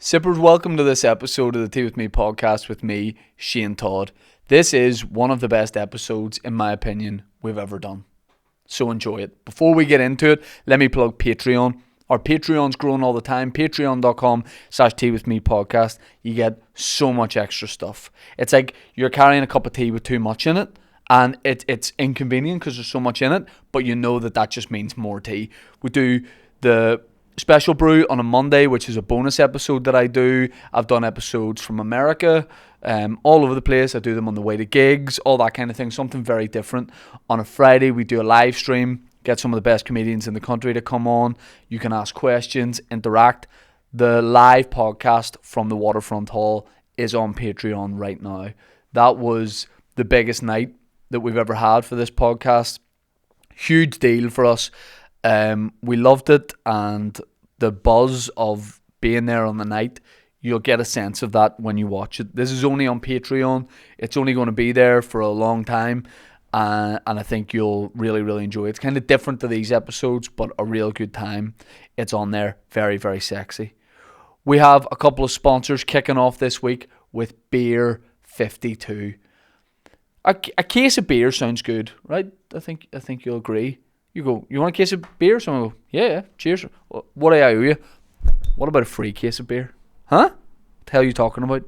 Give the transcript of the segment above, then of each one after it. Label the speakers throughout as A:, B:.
A: Sippers, welcome to this episode of the Tea With Me podcast with me, Shane Todd. This is one of the best episodes, in my opinion, we've ever done. So enjoy it. Before we get into it, let me plug Patreon. Our Patreon's growing all the time. Patreon.com/Tea With Me podcast. You get so much extra stuff. It's like you're carrying a cup of tea with too much in it. And it's inconvenient because there's so much in it. But you know that just means more tea. We do the special brew on a Monday, which is a bonus episode that I do. I've done episodes from America, all over the place. I do them on the way to gigs, all that kind of thing. Something very different. On a Friday, we do a live stream. Get some of the best comedians in the country to come on. You can ask questions, interact. The live podcast from the Waterfront Hall is on Patreon right now. That was the biggest night that we've ever had for this podcast. Huge deal for us. We loved it, and the buzz of being there on the night, you'll get a sense of that when you watch it. This is only on Patreon. It's only going to be there for a long time, and I think you'll really, really enjoy it. It's kind of different to these episodes, but a real good time. It's on there. Very, very sexy. We have a couple of sponsors kicking off this week with Beer 52. A case of beer sounds good, right? I think you'll agree. You go, you want a case of beer? Someone go, yeah, cheers. What do I owe you? What about a free case of beer? Huh? What the hell are you talking about?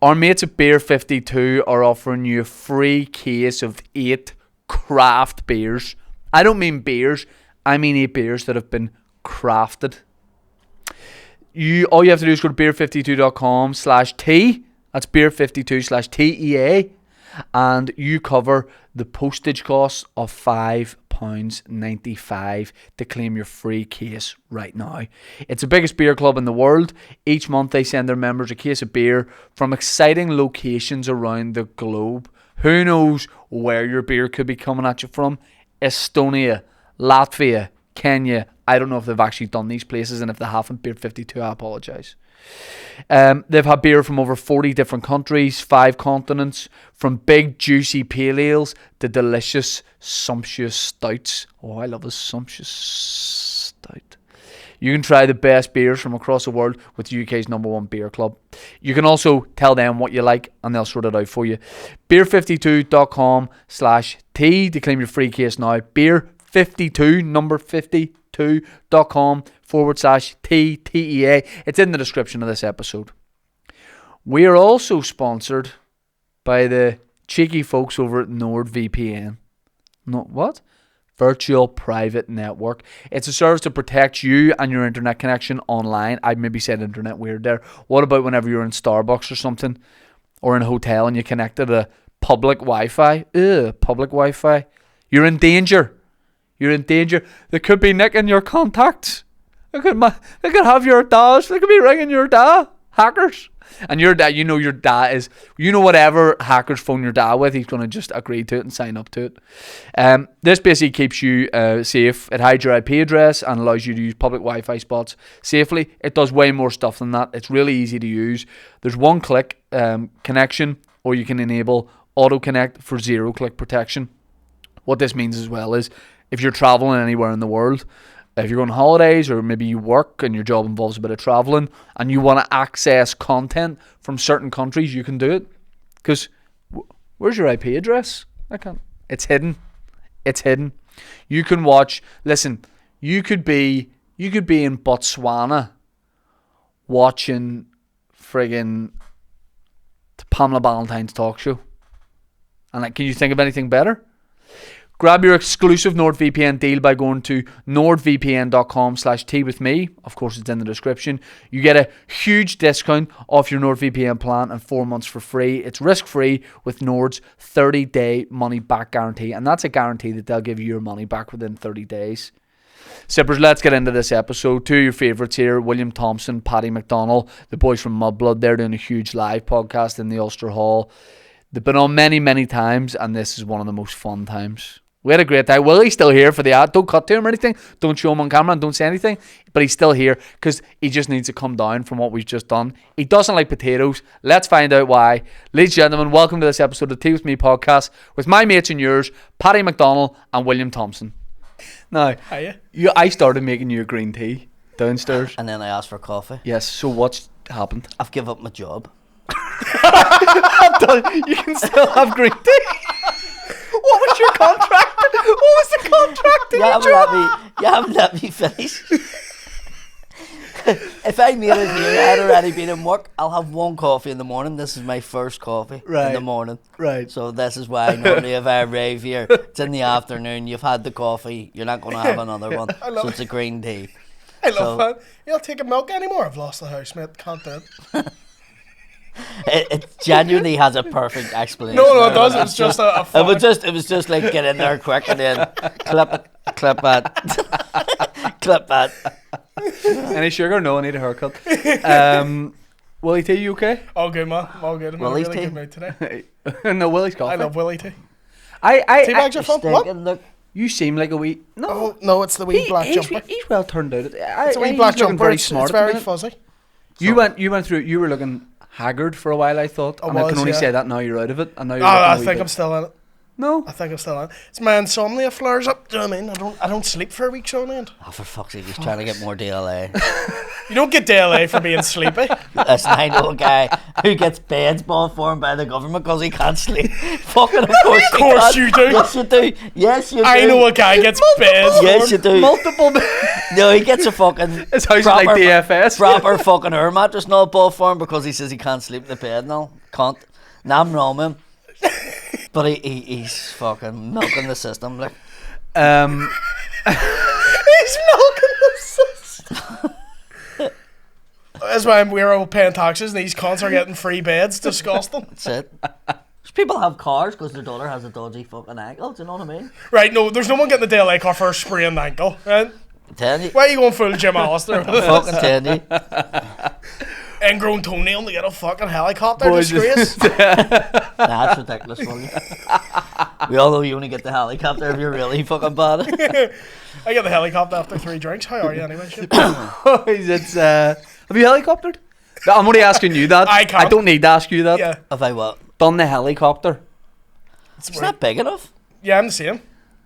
A: Our mates at Beer 52 are offering you a free case of 8 craft beers. I don't mean beers. I mean 8 beers that have been crafted. All you have to do is go to beer52.com/tea. That's beer52/TEA. And you cover the postage costs of £5.95 to claim your free case right now. It's the biggest beer club in the world. Each month they send their members a case of beer from exciting locations around the globe. Who knows where your beer could be coming at you from? Estonia, Latvia, Kenya. I don't know if they've actually done these places, and if they haven't, Beer 52, I apologise. They've had beer from over 40 different countries, 5 continents, from big juicy pale ales to delicious sumptuous stouts. Oh, I love a sumptuous stout. You can try the best beers from across the world with the UK's #1 beer club. You can also tell them what you like and they'll sort it out for you. Beer52.com/tea to claim your free case now. Beer52, number 52.com/TEA. It's in the description of this episode. We are also sponsored by the cheeky folks over at NordVPN. Virtual Private Network. It's a service to protect you and your internet connection online. I maybe said internet weird there. What about whenever you're in Starbucks or something, or in a hotel and you connect to the public Wi-Fi? Public Wi-Fi. You're in danger. You're in danger. They could be nicking your contacts. They could have your DAs. They could be ringing your DA. Hackers. And your dad, your dad is, whatever hackers phone your dad with, he's going to just agree to it and sign up to it. This basically keeps you safe. It hides your IP address and allows you to use public Wi-Fi spots safely. It does way more stuff than that. It's really easy to use. There's one-click connection, or you can enable auto-connect for zero-click protection. What this means as well is, if you're traveling anywhere in the world, if you're on holidays or maybe you work and your job involves a bit of traveling and you want to access content from certain countries, you can do it. Because where's your IP address? I can't. It's hidden. It's hidden. You can watch. Listen, you could be in Botswana watching friggin' Pamela Ballantyne's talk show. And can you think of anything better? Grab your exclusive NordVPN deal by going to nordvpn.com/tea with me. Of course, it's in the description. You get a huge discount off your NordVPN plan and 4 months for free. It's risk-free with Nord's 30-day money-back guarantee. And that's a guarantee that they'll give you your money back within 30 days. Sippers, let's get into this episode. 2 of your favourites here, William Thompson, Paddy McDonnell, the boys from Mudblood. They're doing a huge live podcast in the Ulster Hall. They've been on many, many times, and this is one of the most fun times. We had a great time. Willie's still here for the ad. Don't cut to him or anything. Don't show him on camera and don't say anything. But he's still here because he just needs to come down from what we've just done. He doesn't like potatoes. Let's find out why. Ladies and gentlemen, welcome to this episode of Tea With Me podcast with my mates and yours, Paddy McDonnell and William Thompson. Now, I started making you a green tea Downstairs.
B: And then I asked for coffee.
A: Yes. So what's happened?
B: I've given up my job.
A: You can still have green tea. What was your contract? What was the contract?
B: You haven't let me finish. If I made it here, I had already been in work. I'll have one coffee in the morning. This is my first coffee in the morning.
A: Right.
B: So this is why normally if I arrive here, it's in the afternoon. You've had the coffee. You're not going to have another one. So it's a green tea.
C: I love that. You're not taking milk anymore. I've lost the house, mate. Can't do it.
B: It genuinely has a perfect explanation.
C: No, it doesn't. It's just a
B: It was just like get in there quick and then clip it, clip that.
A: Any sugar? No, I need a haircut. Willie T, you okay?
C: All good, man. All good. I'm in a
B: Willie's
C: really
B: tea?
C: good mood today.
A: No, Willie's coffee.
C: I love Willie T.
A: I
C: Teabags are fun. What?
B: Look,
A: you seem like a wee. No,
C: Oh, no, it's the wee black jumper.
A: He's well turned out.
C: It's a wee black jumper.
A: Very
C: It's
A: smart.
C: very fuzzy.
A: You went through. You were looking haggard for a while. I thought, and I can only say that now you're out of it. And now you're
C: I think I'm still in it.
A: No,
C: I think I'm still in it. It's my insomnia flares up. Do you know what I mean? I don't sleep for weeks on end.
B: oh, for fuck's sake, he's trying to get more DLA.
C: You don't get DLA for being sleepy.
B: Listen, I know a guy who gets beds bought for him by the government because he can't sleep. Fucking of course
C: you do.
B: Yes, you do. Yes, you do.
C: I know a guy gets beds.
B: Yes, you do.
A: multiple.
B: No, he gets a fucking
A: His house is like DFS.
B: proper fucking air mattress not bought for him because he says he can't sleep in the bed now. Can't. Now I'm wrong with him. But he's fucking milking the system, like.
C: He's milking the system. That's why we're all paying taxes and these cons are getting free beds. Disgusting.
B: That's it. People have cars because their daughter has a dodgy fucking ankle. Do you know what I mean?
C: Right, no, there's no one getting the DLA car for a sprained ankle, right?
B: I'm telling you.
C: Why are you going full Jim Alistair?
B: Fucking telling you.
C: Ingrown toenail to get a fucking helicopter.
A: Boys.
C: Disgrace.
B: That's ridiculous, funny. We all know you only get the helicopter if you're really fucking bad.
C: I get the helicopter after 3 drinks. How are you anyway? Shit?
A: Have you helicoptered? I'm only asking you that.
C: I can't.
A: I don't need to ask you that.
C: Yeah.
B: Have I what?
A: Done the helicopter.
B: It's not big enough.
C: Yeah, I'm the same.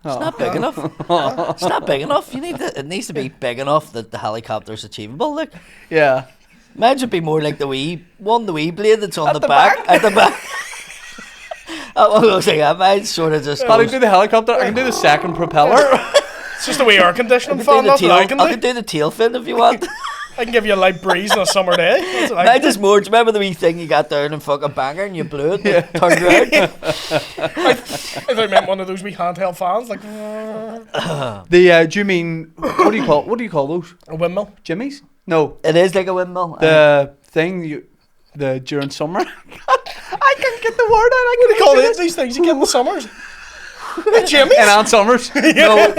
B: It's not big enough. It's not big enough. It needs to be big enough that the helicopter's achievable. Like,
A: Yeah.
B: imagine it be more like the wee blade that's on
A: At
B: the
A: the
B: back.
A: back?
B: At the back. I was like, I might sort of just.
A: I can
B: goes-
A: do the helicopter. I can do the second propeller.
C: It's just the way air conditioning
B: I
C: fan.
B: can do
C: That's
B: the
C: what I
B: tail.
C: can
B: I
C: do.
B: can do the tail fin if you want.
C: I can give you a light breeze on a summer day. That's what I
B: I
C: can do.
B: just more. Do you remember the wee thing you got down in fucking Bangor and you blew it and it turned around?
C: I thought you meant one of those wee handheld fans, like
A: Do you mean what do you call those?
C: a windmill.
A: Jimmies? No,
B: It is like a windmill.
A: the thing during summer. I can't get the word out. I
C: What do you call
A: can't
C: it? These things you get in the summers. Jimmy.
A: And Aunt Summers. No,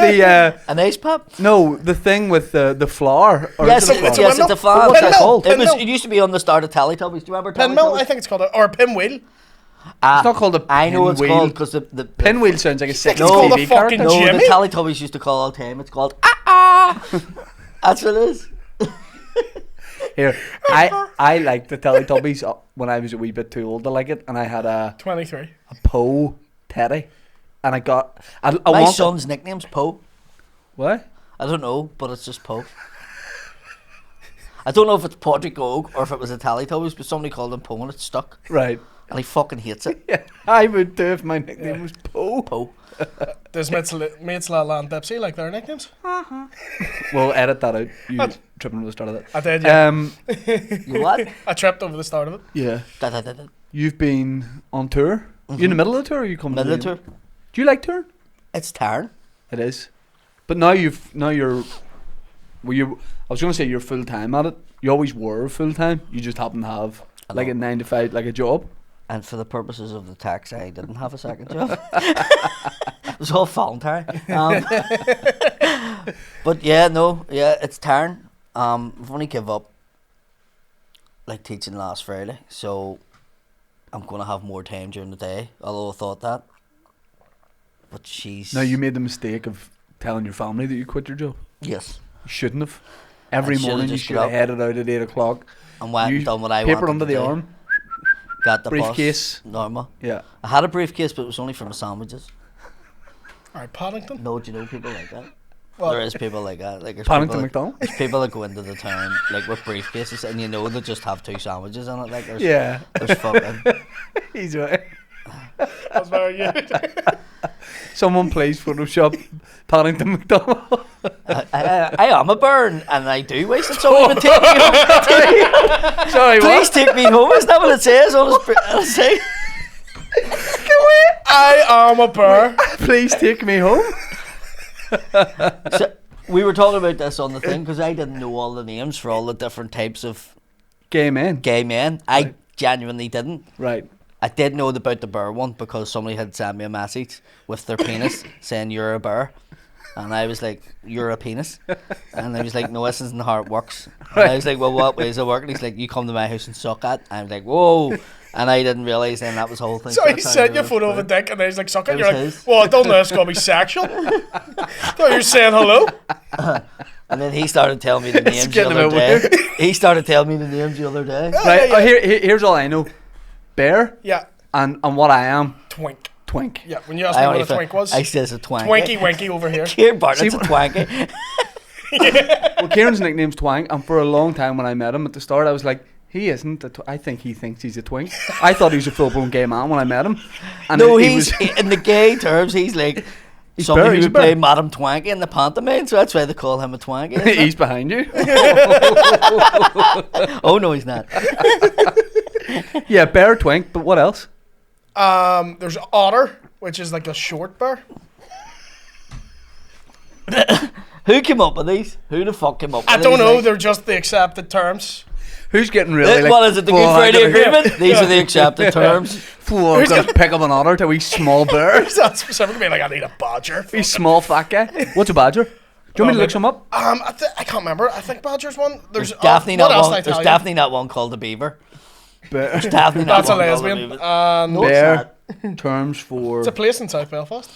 B: An ice pop.
A: the thing with the flower. Or
B: Yes,
A: is it a
C: it's a
A: flower?
B: yes, it's a
C: windmill.
B: fan.
A: What's that called?
B: It used to be on the start of Teletubbies. Do you remember
C: Pinmill, I
B: Teletubbies?
C: think it's called or a pinwheel.
A: It's not called a
B: I know it's
A: pinwheel.
B: called because the
A: Pinwheel sounds like a sexy
C: It's called a
A: TV
C: fucking
A: character.
B: No,
C: Jimmy?
B: the Teletubbies used to call all the time. It's called That's what it is.
A: Here, I liked the Teletubbies when I was a wee bit too old to like it, and I had a
C: 23.
A: Poe Teddy, and I got I
B: My
A: want
B: son's nickname's Poe.
A: what?
B: I don't know, but it's just Poe. I don't know if it's Patrick Oak or if it was a Teletubbies, but somebody called him Poe and it stuck.
A: Right.
B: And he fucking hates it.
A: Yeah, I would do if my nickname was Poe.
B: Poe.
C: Does mates La and Dipsy like their nicknames?
A: We'll edit that out. You tripping over the start of that.
C: I did, yeah.
B: You what?
C: I tripped over the start of it.
A: Yeah.
B: Da, da, da, da.
A: You've been on tour. You in the middle of the tour? Or are you coming?
B: Middle
A: to
B: of
A: the
B: tour.
A: end? Do you like touring?
B: It's Tarn.
A: It is. But now you're. Well, you. I was going to say you're full time at it. You always were full time. You just happen to have like a 9 to 5, like a job.
B: And for the purposes of the tax, I didn't have a second job. It was all voluntary. But yeah, no, yeah, it's Tarn. I've only give up like teaching last Friday, so I'm gonna have more time during the day. Although I thought that, but she's
A: Now you made the mistake of telling your family that you quit your job.
B: yes.
A: You shouldn't have. Every
B: I should've
A: morning you
B: just
A: should
B: got
A: have
B: up.
A: headed out at 8 o'clock.
B: And went
A: You-
B: and done what I
A: Paper
B: wanted
A: under
B: to
A: the
B: do.
A: arm.
B: Got the
A: briefcase.
B: bus. Normal.
A: Yeah.
B: I had a briefcase, but it was only for my sandwiches.
C: Alright, Paddington.
B: No, do you know people like that?
C: What?
B: There is people like that. Like there's
A: Paddington
B: people,
A: McDonnell.
B: there's people that go into the town like with briefcases, and you know they just have 2 sandwiches in it. Like there's,
A: Yeah.
B: there's fucking.
A: He's right.
C: That's very good.
A: Someone please Photoshop Paddington McDonnell.
B: I am a burn, and I do waste it. So even take me home.
A: Sorry,
B: Please
A: what?
B: take me home. Isn't that what it says on his say?
C: I am a bear.
A: Please take me home.
B: So, we were talking about this on the thing because I didn't know all the names for all the different types of
A: Gay men.
B: gay men. I genuinely didn't.
A: Right.
B: I did know about the bear one because somebody had sent me a message with their penis saying you're a bear. And I was like, you're a penis? And I was like, no, this isn't how it works. And I was like, well, what way does it work? And he's like, you come to my house and suck at. And I was like, whoa. And I didn't realise then that was the whole thing.
C: So he
B: that's how
C: sent
B: I
C: you a
B: knew
C: photo
B: it
C: of a
B: was
C: dick and then he's like sucking.
B: It
C: You're
B: was
C: like,
B: his.
C: well, I don't know, it's gonna be sexual. Thought you were saying hello.
B: And then he started telling me the names the
A: getting a
B: other
A: bit
B: day. He started telling me the names the other day.
A: Right.
C: yeah.
A: Oh, here's all I know. Bear
C: Yeah,
A: and what I am.
C: twink.
A: Twink.
C: Yeah, when you asked me what a twink was,
B: I says a twanky.
C: Twinky Winky over here.
B: Here, Bartlett's
A: See,
B: a twanky.
A: Well, Kieran's nickname's Twang, and for a long time when I met him at the start, I was like, he isn't. I think he thinks he's a twink. I thought he was a full-blown gay man when I met him. And
B: No,
A: he
B: he's
A: was,
B: in the gay terms. He's like
A: He's
B: somebody
A: bear,
B: who
A: he's a
B: would play
A: bear.
B: Madam Twanky in the pantomime, so that's why they call him a twanky. isn't it?
A: he's behind you.
B: Oh no, he's not.
A: Yeah, bear, twink, but what else?
C: There's otter, which is like a short bear.
B: Who came up with these? Who the fuck came up with
C: I
B: these?
C: don't know.
B: Like,
C: They're just the accepted terms.
A: Who's getting really like...
B: what is it? The Good
A: "Oh, I'm
B: Friday
A: gonna-
B: Agreement? These are the accepted terms.
A: Oh, I'm going to pick up an otter to a wee small bear.
C: Is that specifically like I need a badger?
A: Wee small fat guy. What's a badger? Do you want me to look some up?
C: I can't remember. I think badger's one. There's
B: Definitely
C: what
B: not
C: else
B: one.
C: did I
B: There's
C: tell you?
B: definitely not one called the beaver.
A: Bear,
B: Definitely not
C: That's a
B: one called the
C: lesbian.
B: beaver.
C: No,
B: it's
A: bear
B: not.
A: terms for...
C: it's a place in South Belfast.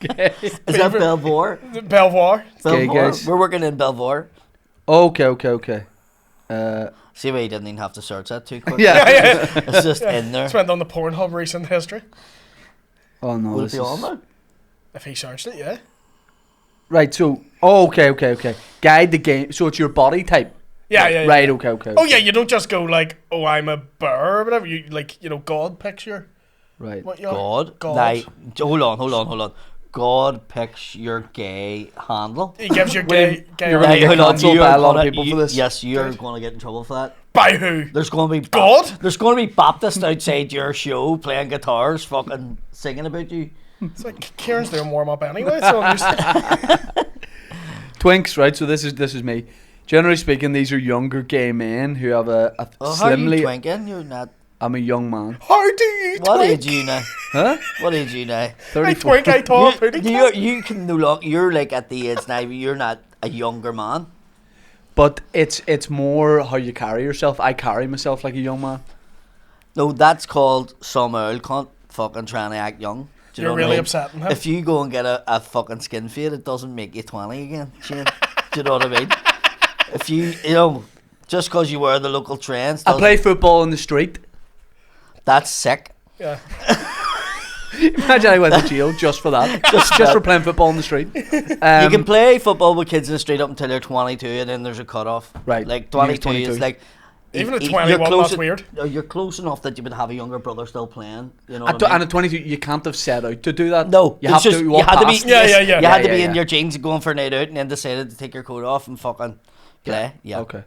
B: Is that Belvoir?
C: Belvoir.
A: Gay
B: Belvoir.
A: guys.
B: We're working in Belvoir.
A: Okay.
B: See why you didn't even have to search that too quick.
A: Yeah.
B: It's just in there.
C: Just went on the Pornhub recent history.
A: Oh, no.
B: Will it
A: This
B: be
A: is...
B: on there?
C: If he searched it, yeah.
A: Right, so... Oh, okay. Guide the game. So it's your body type.
C: Yeah.
A: Right, okay.
C: Oh yeah, you don't just go like, oh, I'm a bear or whatever. You like, God picture
A: Right.
C: what you are.
B: God. Nah, hold on. God picks your gay handle.
C: He gives you gay.
A: You're
B: Nah,
A: gonna get
B: hold on,
A: cancelled
B: you
A: by
B: are
A: a lot of
B: gonna-
A: people
B: you-
A: for this.
B: Yes, you're going to get in trouble for that.
C: By who?
B: There's going to be
C: God?
B: There's going to be Baptists outside your show playing guitars, fucking singing about you.
C: It's like Kieran's doing warm up anyway. So I'm used to
A: Twinks, right? So this is me. Generally speaking, these are younger gay men who have a
B: Oh, how are you
A: slimly...
B: twinking? You're not.
A: I'm a young man.
C: How do you
B: What
C: twink?
B: age are you now?
A: Huh?
B: What age are you now?
C: I
A: 34.
C: twink, I talk, pretty
B: You can no longer. You're like at the age now. You're not a younger man.
A: But it's more how you carry yourself. I carry myself like a young man.
B: No, that's called some old cunt fucking trying to act young. Do you
C: You're
B: know what I
C: really
B: mean?
C: upsetting him.
B: If you go and get a fucking skin fade, it doesn't make you 20 again. Shane. Do you know what I mean? If you just because you wear the local trends,
A: I play football in the street.
B: that's sick.
C: Yeah.
A: Imagine I went to jail just for that. just for playing football in the street.
B: You can play football with kids in the street up until they're 22, and then there's a cutoff.
A: Right.
B: Like
A: You use
B: 22 is
A: 22.
B: like.
C: Even at
B: you're
C: 21,
B: close
C: that's weird.
B: You're close enough that you would have a younger brother still playing. You know
A: At
B: what I mean?
A: and at 22, you can't have set out to do that.
B: No,
A: you
B: it's
A: have
B: just,
A: to.
B: you
A: walk
B: had to be.
A: past.
C: Yeah,
B: yes,
C: yeah, yeah.
B: You had to
A: Yeah,
B: be
A: yeah,
B: in
A: yeah.
B: your jeans going for a night out, and then decided to take your coat off and fucking play. Yeah.
A: Okay.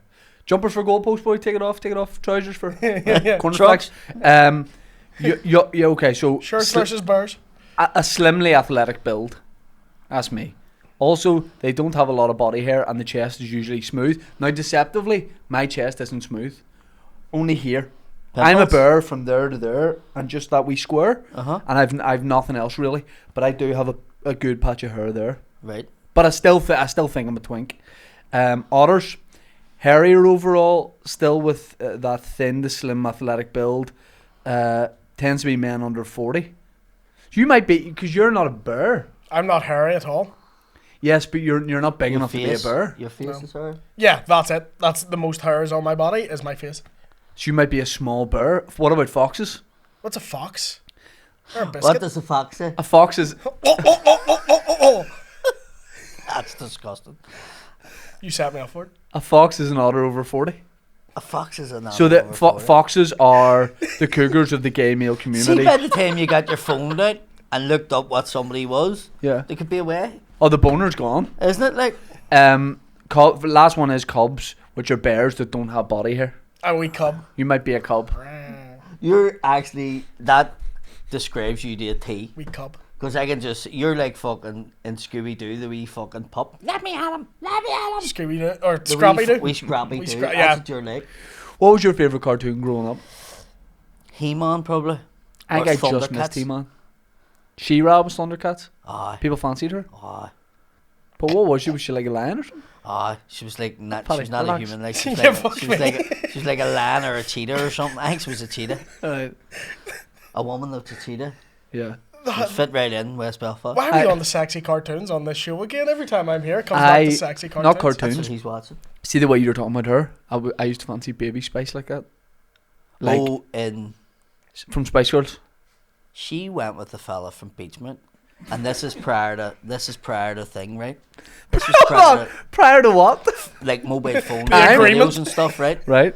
A: Jumpers for goalpost, boy. Take it off. Trousers for
C: Yeah.
A: corner
B: Trucks.
A: flags. Yeah. Okay. So
C: Shirts versus bears.
A: a slimly athletic build. That's me. Also, they don't have a lot of body hair, and the chest is usually smooth. Now, deceptively, my chest isn't smooth. Only here. I'm a
B: Pimples?
A: bear from there to there, and just that wee square.
B: Uh-huh.
A: And I've nothing else really, but I do have a good patch of hair there.
B: Right.
A: But I still think I'm a twink. Otters, hairier overall, still with that thin to slim athletic build. Tends to be men under 40. So you might be, because you're not a bear.
C: I'm not hairy at all.
A: Yes, but you're not big
B: Your
A: enough
B: face,
A: to be a bear.
B: Your face
C: No.
B: is hard.
C: Yeah, that's it. That's the most hairs on my body is my face.
A: So you might be a small bear. What about foxes?
C: What's a fox? Or a
B: What
C: biscuit?
B: does the fox say?
A: A fox is...
C: Oh.
B: That's disgusting.
C: You set me up for it.
A: A fox is an otter over 40.
B: A fox is an
A: So the foxes are the cougars of the gay male
B: See,
A: community.
B: by the time you got your phone out and looked up what somebody was,
A: Yeah.
B: they could be away,
A: Oh, the boner's gone.
B: isn't it? Like,
A: Last one is cubs, which are bears that don't have body hair.
C: A wee cub.
A: You might be a cub.
B: you're actually, that describes you to a T.
C: Wee cub.
B: Because I can just, you're like fucking in Scooby-Doo, the wee fucking pup. Let me at him, let me at him.
C: Scooby-Doo. Or
B: The
C: Scrappy-Doo.
B: Wee Scrappy-Doo,
C: yeah.
B: that's what you're like.
A: What was your favourite cartoon growing up?
B: He-Man, probably.
A: I
B: Or
A: think I just missed
B: Thundercats.
A: He-Man. She-Ra was Thundercats.
B: Aye,
A: People fancied her.
B: aye,
A: But what was she? Was she like a lion or something?
B: aye. She was like, not, she
A: Paddy,
B: was not
A: relax.
B: a human. Like, she was
C: Yeah,
B: like,
C: fuck
B: she was
C: me.
B: like, she was like a lion or a cheetah or something. I think she was a cheetah.
A: Right.
B: A woman that's a cheetah.
A: Yeah.
B: She would fit right in West Belfast.
C: Why are we
A: I-
C: on the sexy cartoons on this show again? Every time I'm here, it comes back to sexy cartoons.
A: Not cartoons.
B: That's what he's watching.
A: See the way you were talking about her? I used to fancy Baby Spice like that. Like
B: Oh, and
A: from Spice Girls.
B: she went with the fella from Beachmont. And this is prior to thing, right? This was prior to,
A: Prior to what?
B: like, mobile phone
C: The agreement.
B: videos and stuff, right?
A: Right.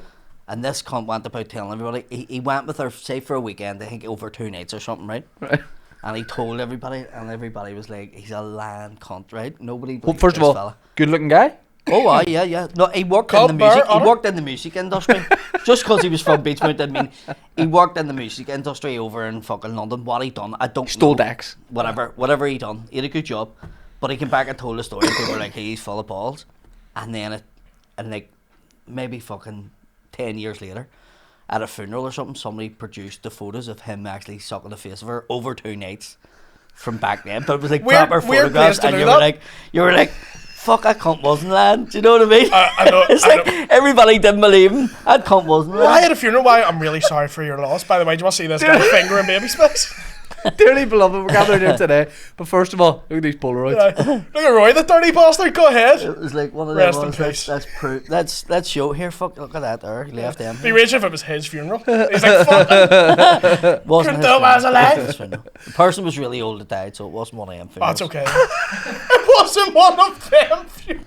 B: And this cunt went about telling everybody. He went with her, say, for a weekend, I think over 2 nights or something, right?
A: Right.
B: And he told everybody, and everybody was like, he's a land cunt, right? Nobody
A: Well,
B: believed
A: first of
B: this
A: all,
B: fella.
A: good looking guy.
B: Oh, yeah. No, he worked in
C: Cub,
B: the
C: bear,
B: music. He
C: otter?
B: worked in the music industry. Just because he was from Beachmont didn't mean he worked in the music industry over in fucking London. What he done, I don't
A: Stole
B: know.
A: decks.
B: Whatever he done, he had a good job. But he came back and told the story. And people were like, he's full of balls. And then like maybe fucking 10 years later, at a funeral or something, somebody produced the photos of him actually sucking the face of her over 2 nights from back then. But it was like
C: Weird-
B: proper
C: weird place
B: photographs,
C: to
B: and
C: do
B: you
C: that.
B: were like, fuck, that cunt wasn't lying. Do you know what I mean?
C: I know,
B: It's
C: I
B: like
C: know.
B: everybody didn't believe him. That cunt wasn't
C: Well, I
B: lying.
C: had a funeral. Why? I'm really sorry for your loss. By the way, do you want to see this guy fingering Baby Spice?
A: Dearly beloved, we're gathered here today. But first of all, look at these Polaroids.
C: Look at Roy, the dirty bastard. Go ahead.
B: It was like one of
C: Rest
B: them
C: in
B: ones.
C: peace.
B: That's proof. Let's show here. Fuck, look at that there. He left them.
C: Be rich if it was his funeral. He's like, fuck it.
B: Wasn't
C: Couldn't do it while I was alive.
B: His funeral. The person was really old that died, so it wasn't one of them funerals.
C: That's okay. It wasn't one of them funerals.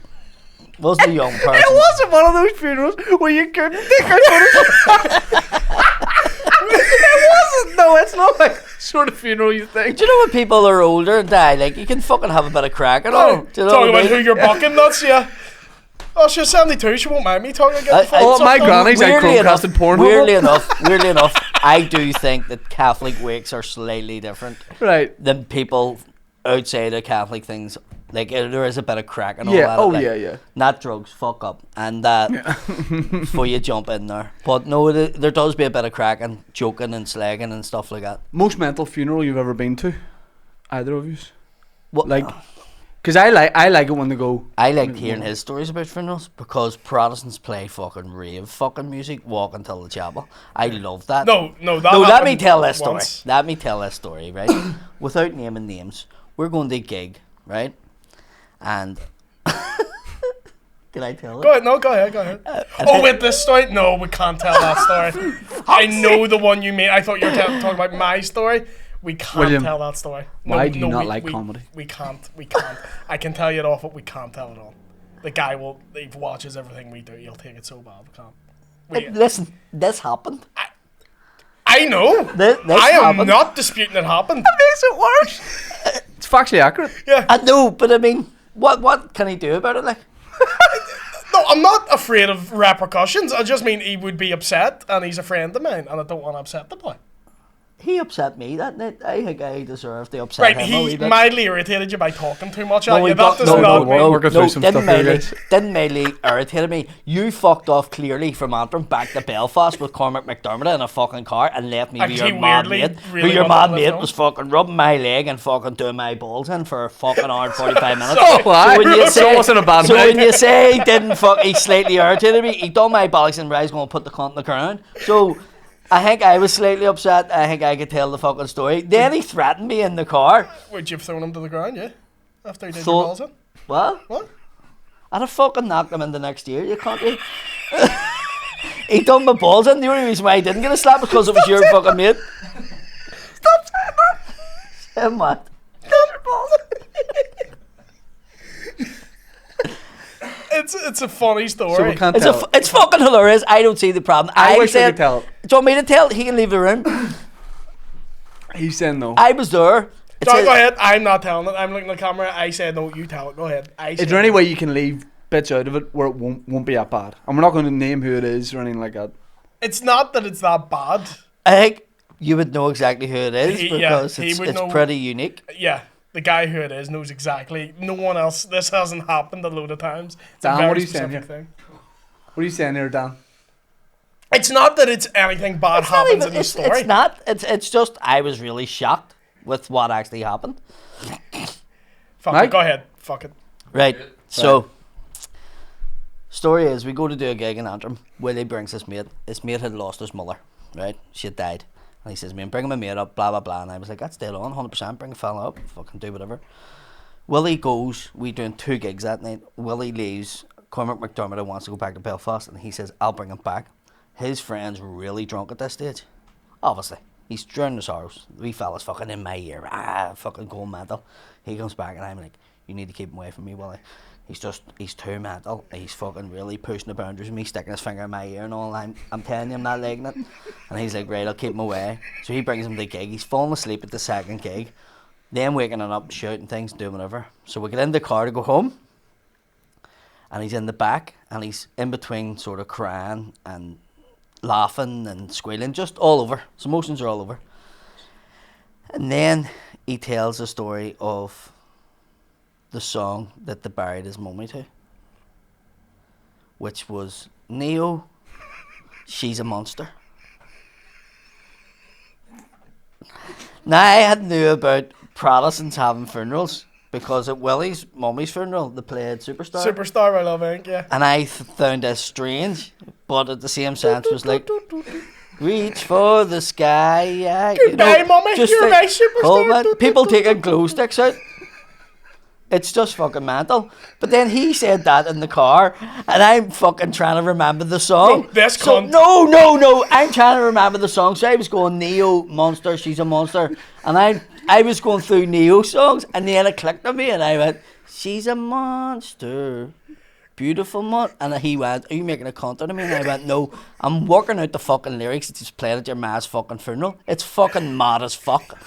B: It wasn't a young person.
A: It wasn't one of those funerals where you couldn't take our photos. It wasn't. No, it's not like sort of funeral you think.
B: Do you know when people are older and die, like, you can fucking have a bit of crack and all?
C: Oh,
B: Do you know
C: talking
B: what I
C: about
B: mean?
C: who you're bucking nuts, yeah. Oh, she's 72. She won't mind me talking again.
A: Oh, my granny's like Chromecast and porn.
B: weirdly enough, I do think that Catholic wakes are slightly different
A: Right.
B: than people outside of Catholic things. Like, there is a bit of crack and all
A: Yeah.
B: that.
A: Oh,
B: like,
A: yeah.
B: Not drugs, fuck up. And before you jump in there. But no, there does be a bit of crack and joking and slagging and stuff like that.
A: Most mental funeral you've ever been to? Either of you?
B: What,
A: Like, because I like it when they go.
B: I liked hearing his stories about funerals because Protestants play fucking rave fucking music, walk until the chapel. I love that.
C: No, that
B: No, let me
C: happened
B: tell this story.
C: once.
B: Let me tell this story, right? Without naming names. We're going to a gig, right? And can I tell it?
C: Go ahead, go ahead. Oh, wait, this story? No, we can't tell that story. I know the one you mean. I thought you were talking about my story. We can't
A: William,
C: tell that story. No,
A: why do you
C: no,
A: not like comedy?
C: We can't. I can tell you it off, but we can't tell it all. The guy he watches everything we do. He'll take it so bad. We can't.
B: Listen, this happened.
C: I know.
B: This
C: I am
B: happened.
C: not disputing it happened.
A: Makes it worse. It's factually accurate.
C: Yeah.
B: I know, but I mean, what can he do about it? Like,
C: No, I'm not afraid of repercussions. I just mean he would be upset, and he's a friend of mine, and I don't want to upset the boy.
B: he upset me that night. I think I deserved to upset
C: Right,
B: him a wee
C: he
B: bit.
C: mildly irritated you by talking too much.
B: No,
C: at you.
B: he
C: That does
B: no,
C: not
B: no,
C: mean.
B: no,
A: Working through some
B: didn't
A: stuff here,
B: mainly,
A: guys.
B: didn't mainly irritate me. You fucked off clearly from Antrim back to Belfast with Cormac McDermott in a fucking car and left me with
C: Actually,
B: your mad
C: weirdly,
B: mate.
C: really
B: Who your
C: wanted
B: mad
C: to
B: mate
C: film.
B: was fucking rubbing my leg and fucking doing my balls in for a fucking hour and 45 minutes.
A: Oh, aye.
B: when you
A: So
B: say,
A: it wasn't a bad
B: so
A: night.
B: when you say he didn't fuck, he slightly irritated me, he done my bollocks and Rye's going to put the cunt in the ground. So I think I was slightly upset. I think I could tell the fucking story. Then he threatened me in the car.
C: Would you have thrown him to the ground, yeah? After he did
B: So-
C: your balls in?
B: What?
C: What?
B: I'd have fucking knocked him in the next year, you can't be. He done my balls in. The only reason why he didn't get a slap was because it was your fucking mate.
A: Stop saying that.
B: Saying what?
A: Stop your balls.
C: It's a funny story.
A: So we can't tell.
B: It's fucking hilarious. I don't see the problem.
A: I wish we
B: said,
A: could tell.
B: Do you want me to tell? He can leave the room.
A: He's saying no.
B: I was there.
C: Sorry, go ahead. I'm not telling it. I'm looking at the camera. I said no. You tell it. Go ahead.
A: Is there any way you can leave bits out of it where it won't be that bad? And we're not going to name who it is or anything like that.
C: It's not that it's that bad.
B: I think you would know exactly who it is because it's pretty unique.
C: Yeah, the guy who it is knows exactly. No one else. This hasn't happened a load of times. It's
A: Dan, what are you saying here? What are you saying here, Dan?
C: It's not that it's anything bad happens in the story.
B: It's not. It's just I was really shocked with what actually happened.
C: Fuck it, go ahead. Fuck it.
B: Right. So, story is we go to do a gig in Antrim. Willie brings his mate. His mate had lost his mother. Right. She had died. And he says, "Man, bring my mate up." Blah blah blah. And I was like, "That's dead on. 100%. Bring a fella up. Fucking do whatever." Willie goes. We doing 2 gigs that night. Willie leaves. Cormac McDermott wants to go back to Belfast, and he says, "I'll bring him back." His friend's really drunk at this stage. Obviously. He's drowning the sorrows. The wee fella's fucking in my ear. Fucking going mental. He comes back and I'm like, "You need to keep him away from me, Willie. He's too mental. He's fucking really pushing the boundaries with me, sticking his finger in my ear and all. And I'm telling you, I'm not liking it." And he's like, "Right, I'll keep him away." So he brings him to the gig. He's falling asleep at the second gig. Then waking him up, shouting things, doing whatever. So we get in the car to go home. And he's in the back and he's in between sort of crying and laughing and squealing, just all over. His emotions are all over. And then he tells the story of the song that they buried his mummy to, which was Neo, She's a Monster. Now, I had knew about Protestants having funerals because at Willie's mummy's funeral they played Superstar.
C: Superstar by Love Inc. Yeah.
B: And I found this strange, but at the same sense was like, reach for the sky. Yeah,
C: Goodbye, mummy. You're my superstar.
B: People taking glow sticks out. It's just fucking mental. But then he said that in the car, and I'm fucking trying to remember the song. No. I'm trying to remember the song. So I was going Neo, Monster, She's a Monster. And I was going through Neo songs, and then it clicked on me, and I went, "She's a monster. Beautiful monster." And he went, "Are you making a cunt out of me?" And I went, "No, I'm working out the fucking lyrics that just played at your ma's fucking funeral. It's fucking mad as fuck."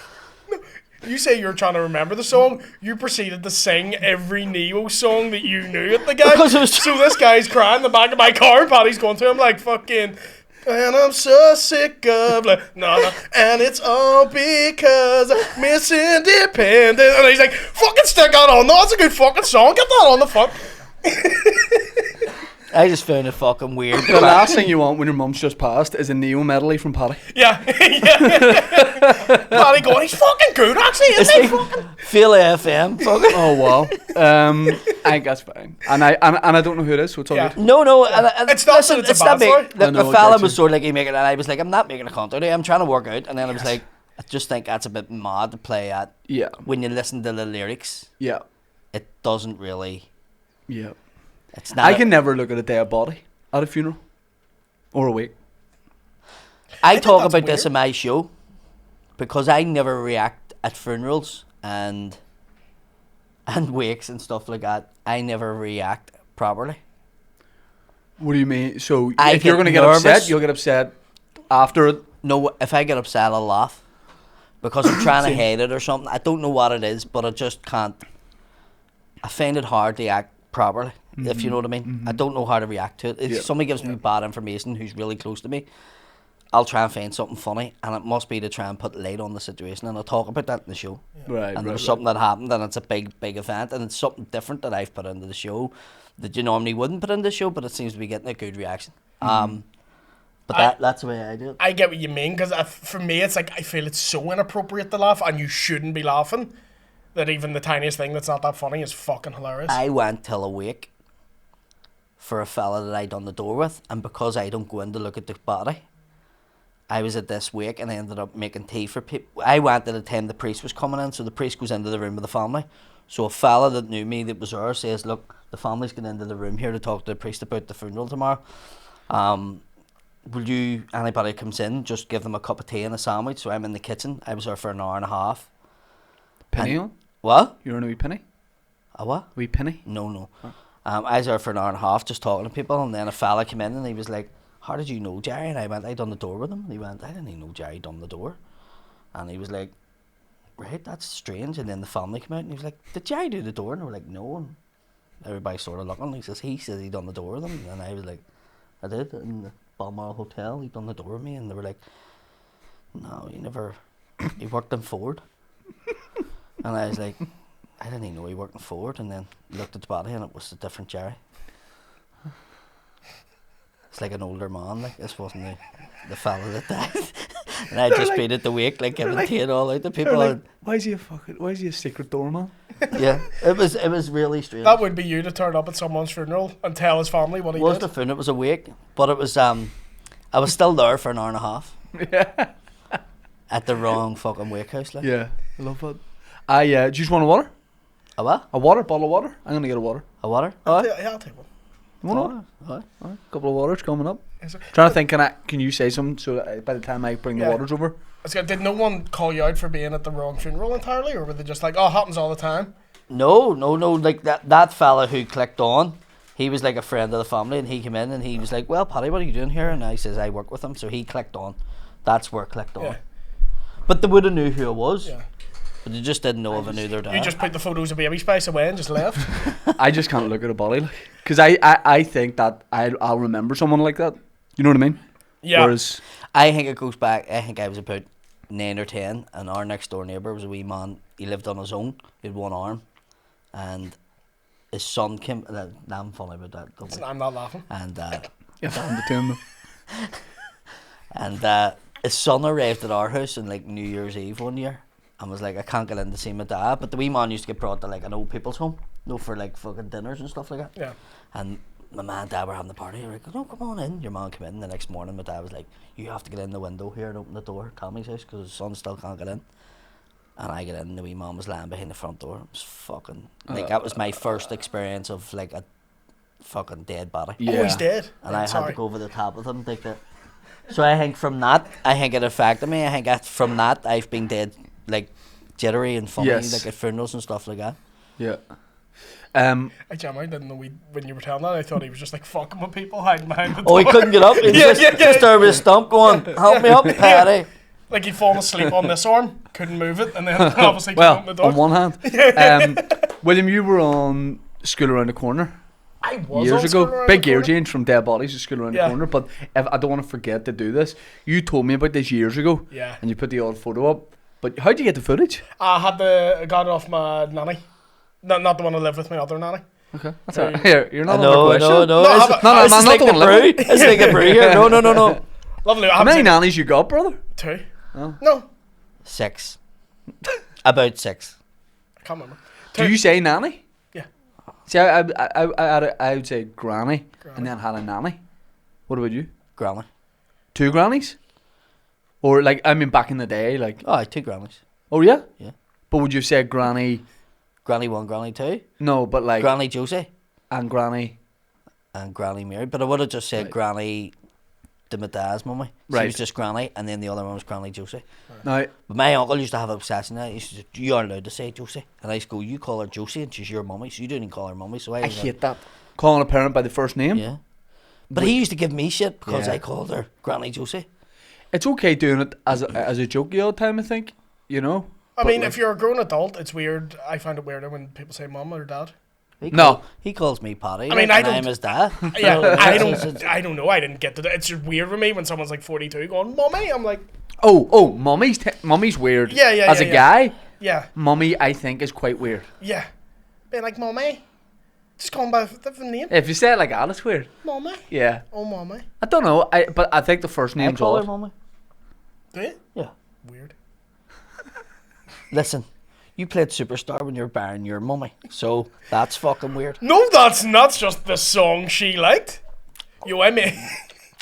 C: You say you're trying to remember the song. You proceeded to sing every Neo song that you knew at the guy. So this guy's crying in the back of my car, and Paddy's going to him like fucking, "And I'm so sick of like, no, and it's all because I'm Miss Independent." And he's like, "Fucking stick that on. No, that's a good fucking song. Get that on the fuck."
B: I just found it fucking weird.
A: The last thing you want when your mum's just passed is a Neo medley from Paddy.
C: Yeah. Paddy going, "He's fucking good actually, isn't he?"
B: Feel FM. Fucking.
A: Oh wow. I think that's fine. And I don't know who it is, so it's all good.
B: No.
C: It's not that it's a bad story.
B: The fella was sort of like, he making it, and I was like, "I'm not making a cunt out of it. I'm trying to work out." And then I was like, I just think that's a bit mad to play at.
A: Yeah.
B: When you listen to the lyrics.
A: Yeah.
B: It doesn't really.
A: Yeah.
B: It's not.
A: I can never look at a dead body at a funeral or a wake.
B: I talk about this in my show because I never react at funerals and wakes and stuff like that. I never react properly.
A: What do you mean? So if you're going to get upset, you'll get upset after it?
B: No, if I get upset, I'll laugh because I'm trying to hide it or something. I don't know what it is, but I just can't. I find it hard to act properly, if you know what I mean. I don't know how to react to it. If somebody gives me bad information who's really close to me, I'll try and find something funny, and it must be to try and put light on the situation, and I'll talk about that in the show. And there's something that happened, and it's a big event, and it's something different that I've put into the show that you normally wouldn't put into the show, but it seems to be getting a good reaction. But that's the way I do it.
C: I get what you mean, because for me it's like I feel it's so inappropriate to laugh, and you shouldn't be laughing, that even the tiniest thing that's not that funny is fucking hilarious.
B: I went till a wake for a fella that I done the door with, and because I don't go in to look at the body, I was at this wake and I ended up making tea for people. I went at the time the priest was coming in, so the priest goes into the room with the family. So a fella that knew me that was there says, "Look, the family's going into the room here to talk to the priest about the funeral tomorrow. Will you, anybody comes in, just give them a cup of tea and a sandwich?" So I'm in the kitchen. I was there for an hour and a half.
A: Penny on?
B: What?
A: You're on a wee penny?
B: A what?
A: A wee penny?
B: No.
A: Oh.
B: I was there for an hour and a half just talking to people, and then a fella came in and he was like, "How did you know Jerry?" And I went, "I done the door with him." And he went, "I didn't even know Jerry done the door." And he was like, "Right, that's strange." And then the family came out and he was like, "Did Jerry do the door?" And they were like, "No." And everybody sort of looking. He says he done the door with him. And I was like, "I did in the Balmoral Hotel. He done the door with me." And they were like, "No, he never. He worked in Ford." And I was like, "I didn't even know he worked in Ford." And then looked at the body and it was a different Jerry. It's like an older man. Like, this wasn't the fella that died. And I just paid it the wake, like giving tea and all out to people.
A: Like, why is he a secret doorman?
B: Yeah, it was really strange.
C: That would be you to turn up at someone's funeral and tell his family what he
B: It wasn't
C: did.
B: a funeral, it was a wake, but it was I was still there for an hour and a half.
A: Yeah.
B: At the wrong fucking wake house, like.
A: Yeah, I love that. Do you just want a water?
B: A what?
A: A water? Bottle of water? I'm gonna get a water.
B: A water?
C: Yeah, I'll take one.
A: You want a water?
B: Alright.
A: Alright, couple of waters coming up.
C: Is it?
A: Trying to think, can you say something so that by the time I bring the
C: Yeah.
A: waters over?
C: Did no one call you out for being at the wrong funeral entirely, or were they just like, "Oh, it happens all the time"?
B: No, like that fella who clicked on, he was like a friend of the family, and he came in and he was like, "Well, Paddy, what are you doing here?" And I says, "I work with him." So he clicked on. That's where it clicked on.
C: Yeah.
B: But they would have knew who it was.
C: Yeah.
B: But they just didn't know if I knew their dad.
C: You just put the photos of Baby Spice away and just left.
A: I just can't look at a body, like, because I think that I'll remember someone like that. You know what I mean?
C: Yeah.
A: Whereas,
B: I think it goes back. I think I was about 9 or 10, and our next door neighbour was a wee man. He lived on his own. He had one arm, and his son came. I'm funny about that. Don't worry.
C: I'm not laughing.
B: And
A: yeah, I'm the two
B: and his son arrived at our house on like New Year's Eve one year, and was like, "I can't get in to see my dad." But the wee man used to get brought to like an old people's home, for like fucking dinners and stuff like that.
C: Yeah.
B: And my man and dad were having the party. They were like, "No, come on in." Your man came in the next morning. My dad was like, "You have to get in the window here and open the door, Tommy's house, because his son still can't get in." And I get in, and the wee man was lying behind the front door. It was fucking like that was my first experience of like a fucking dead body.
A: Yeah.
C: Oh, he's dead.
B: And I had
C: Sorry.
B: to go over the top of him like that. So I think from that, it affected me. I think from that, I've been dead, like, jittery and funny,
A: Yes.
B: like at funerals and stuff like that.
A: Yeah.
C: I didn't know when you were telling that. I thought he was just like fucking with people hiding behind the door.
B: Oh, he couldn't get up. He was just there with his stump going, "Help me up, Paddy."
C: Like he'd fallen asleep on this arm, couldn't move it, and then obviously couldn't
A: Well,
C: open the door.
A: on one hand, William, you were on School Around the Corner
C: I was
A: years
C: on School
A: ago.
C: Around
A: Big
C: the
A: gear
C: Corner.
A: change from Dead Bodies to School Around
C: Yeah.
A: the Corner. But if I don't want to forget to do this, you told me about this years ago.
C: Yeah.
A: And you put the odd photo up. But how'd you get the footage?
C: I got it off my nanny. Not the one who lived with me, other nanny.
A: Okay. That's
C: So-
A: all right. Here, you're not
B: No,
A: under question.
B: no.
C: No,
B: It's,
C: I'm
A: not
B: it's like
A: the
B: the
A: one
B: brew.
A: living.
B: It's like a brew here. No.
C: Lovely. I
A: How
C: haven't
A: many
C: seen
A: nannies you got, brother?
C: 2.
A: Oh.
C: No,
B: 6. About 6.
C: I can't remember.
A: Do
C: 2.
A: you say nanny?
C: Yeah.
A: See, I would say granny, and then had a nanny. What about you?
B: Granny.
A: 2 grannies? Or like, I mean, back in the day, like,
B: Oh, 2 grannies.
A: oh yeah?
B: Yeah.
A: But would you say granny?
B: Granny 1, Granny 2.
A: No, but like,
B: Granny Josie
A: and granny.
B: and Granny Mary. But I would have just said
A: Right.
B: Granny to my dad's mummy. She
A: Right.
B: was just Granny, and then the other one was Granny Josie.
A: Now,
B: But my uncle used to have an obsession. He used to say, "You aren't allowed to say Josie." And I used to go, "You call her Josie and she's your mummy, so you didn't call her mummy." So I
A: I
B: was like,
A: hate that. Calling a parent by the first name.
B: yeah. But he used to give me shit because
A: Yeah.
B: I called her Granny Josie.
A: It's okay doing it as a joke the odd time, I think. You know?
C: I
A: But
C: mean,
A: like-
C: if you're a grown adult, it's weird. I find it weirder when people say mum or dad.
A: No.
B: He calls me Paddy.
C: I mean,
B: like,
C: I
B: and
C: don't-
B: I'm his dad.
C: Yeah,
B: So
C: I
B: it's-
C: I don't know. I didn't get to that. It's just weird for me when someone's like 42 going, "Mommy." I'm like,
A: Oh, mummy's weird.
C: Yeah, yeah,
A: As
C: yeah,
A: a
C: yeah.
A: guy,
C: yeah,
A: mummy, I think, is quite weird.
C: yeah. Being like, "Mommy." Just calling by the name.
A: If you say it like that, it's weird.
C: Mommy.
A: Yeah.
C: Oh, mommy.
A: I don't know. But I think the first
B: I
A: name's
B: call her
A: odd.
B: mummy.
C: Do you?
B: Yeah.
C: Weird.
B: Listen, you played Superstar when you were bearing your mummy, so that's fucking weird.
C: No, that's not just the song she liked. Yo, I may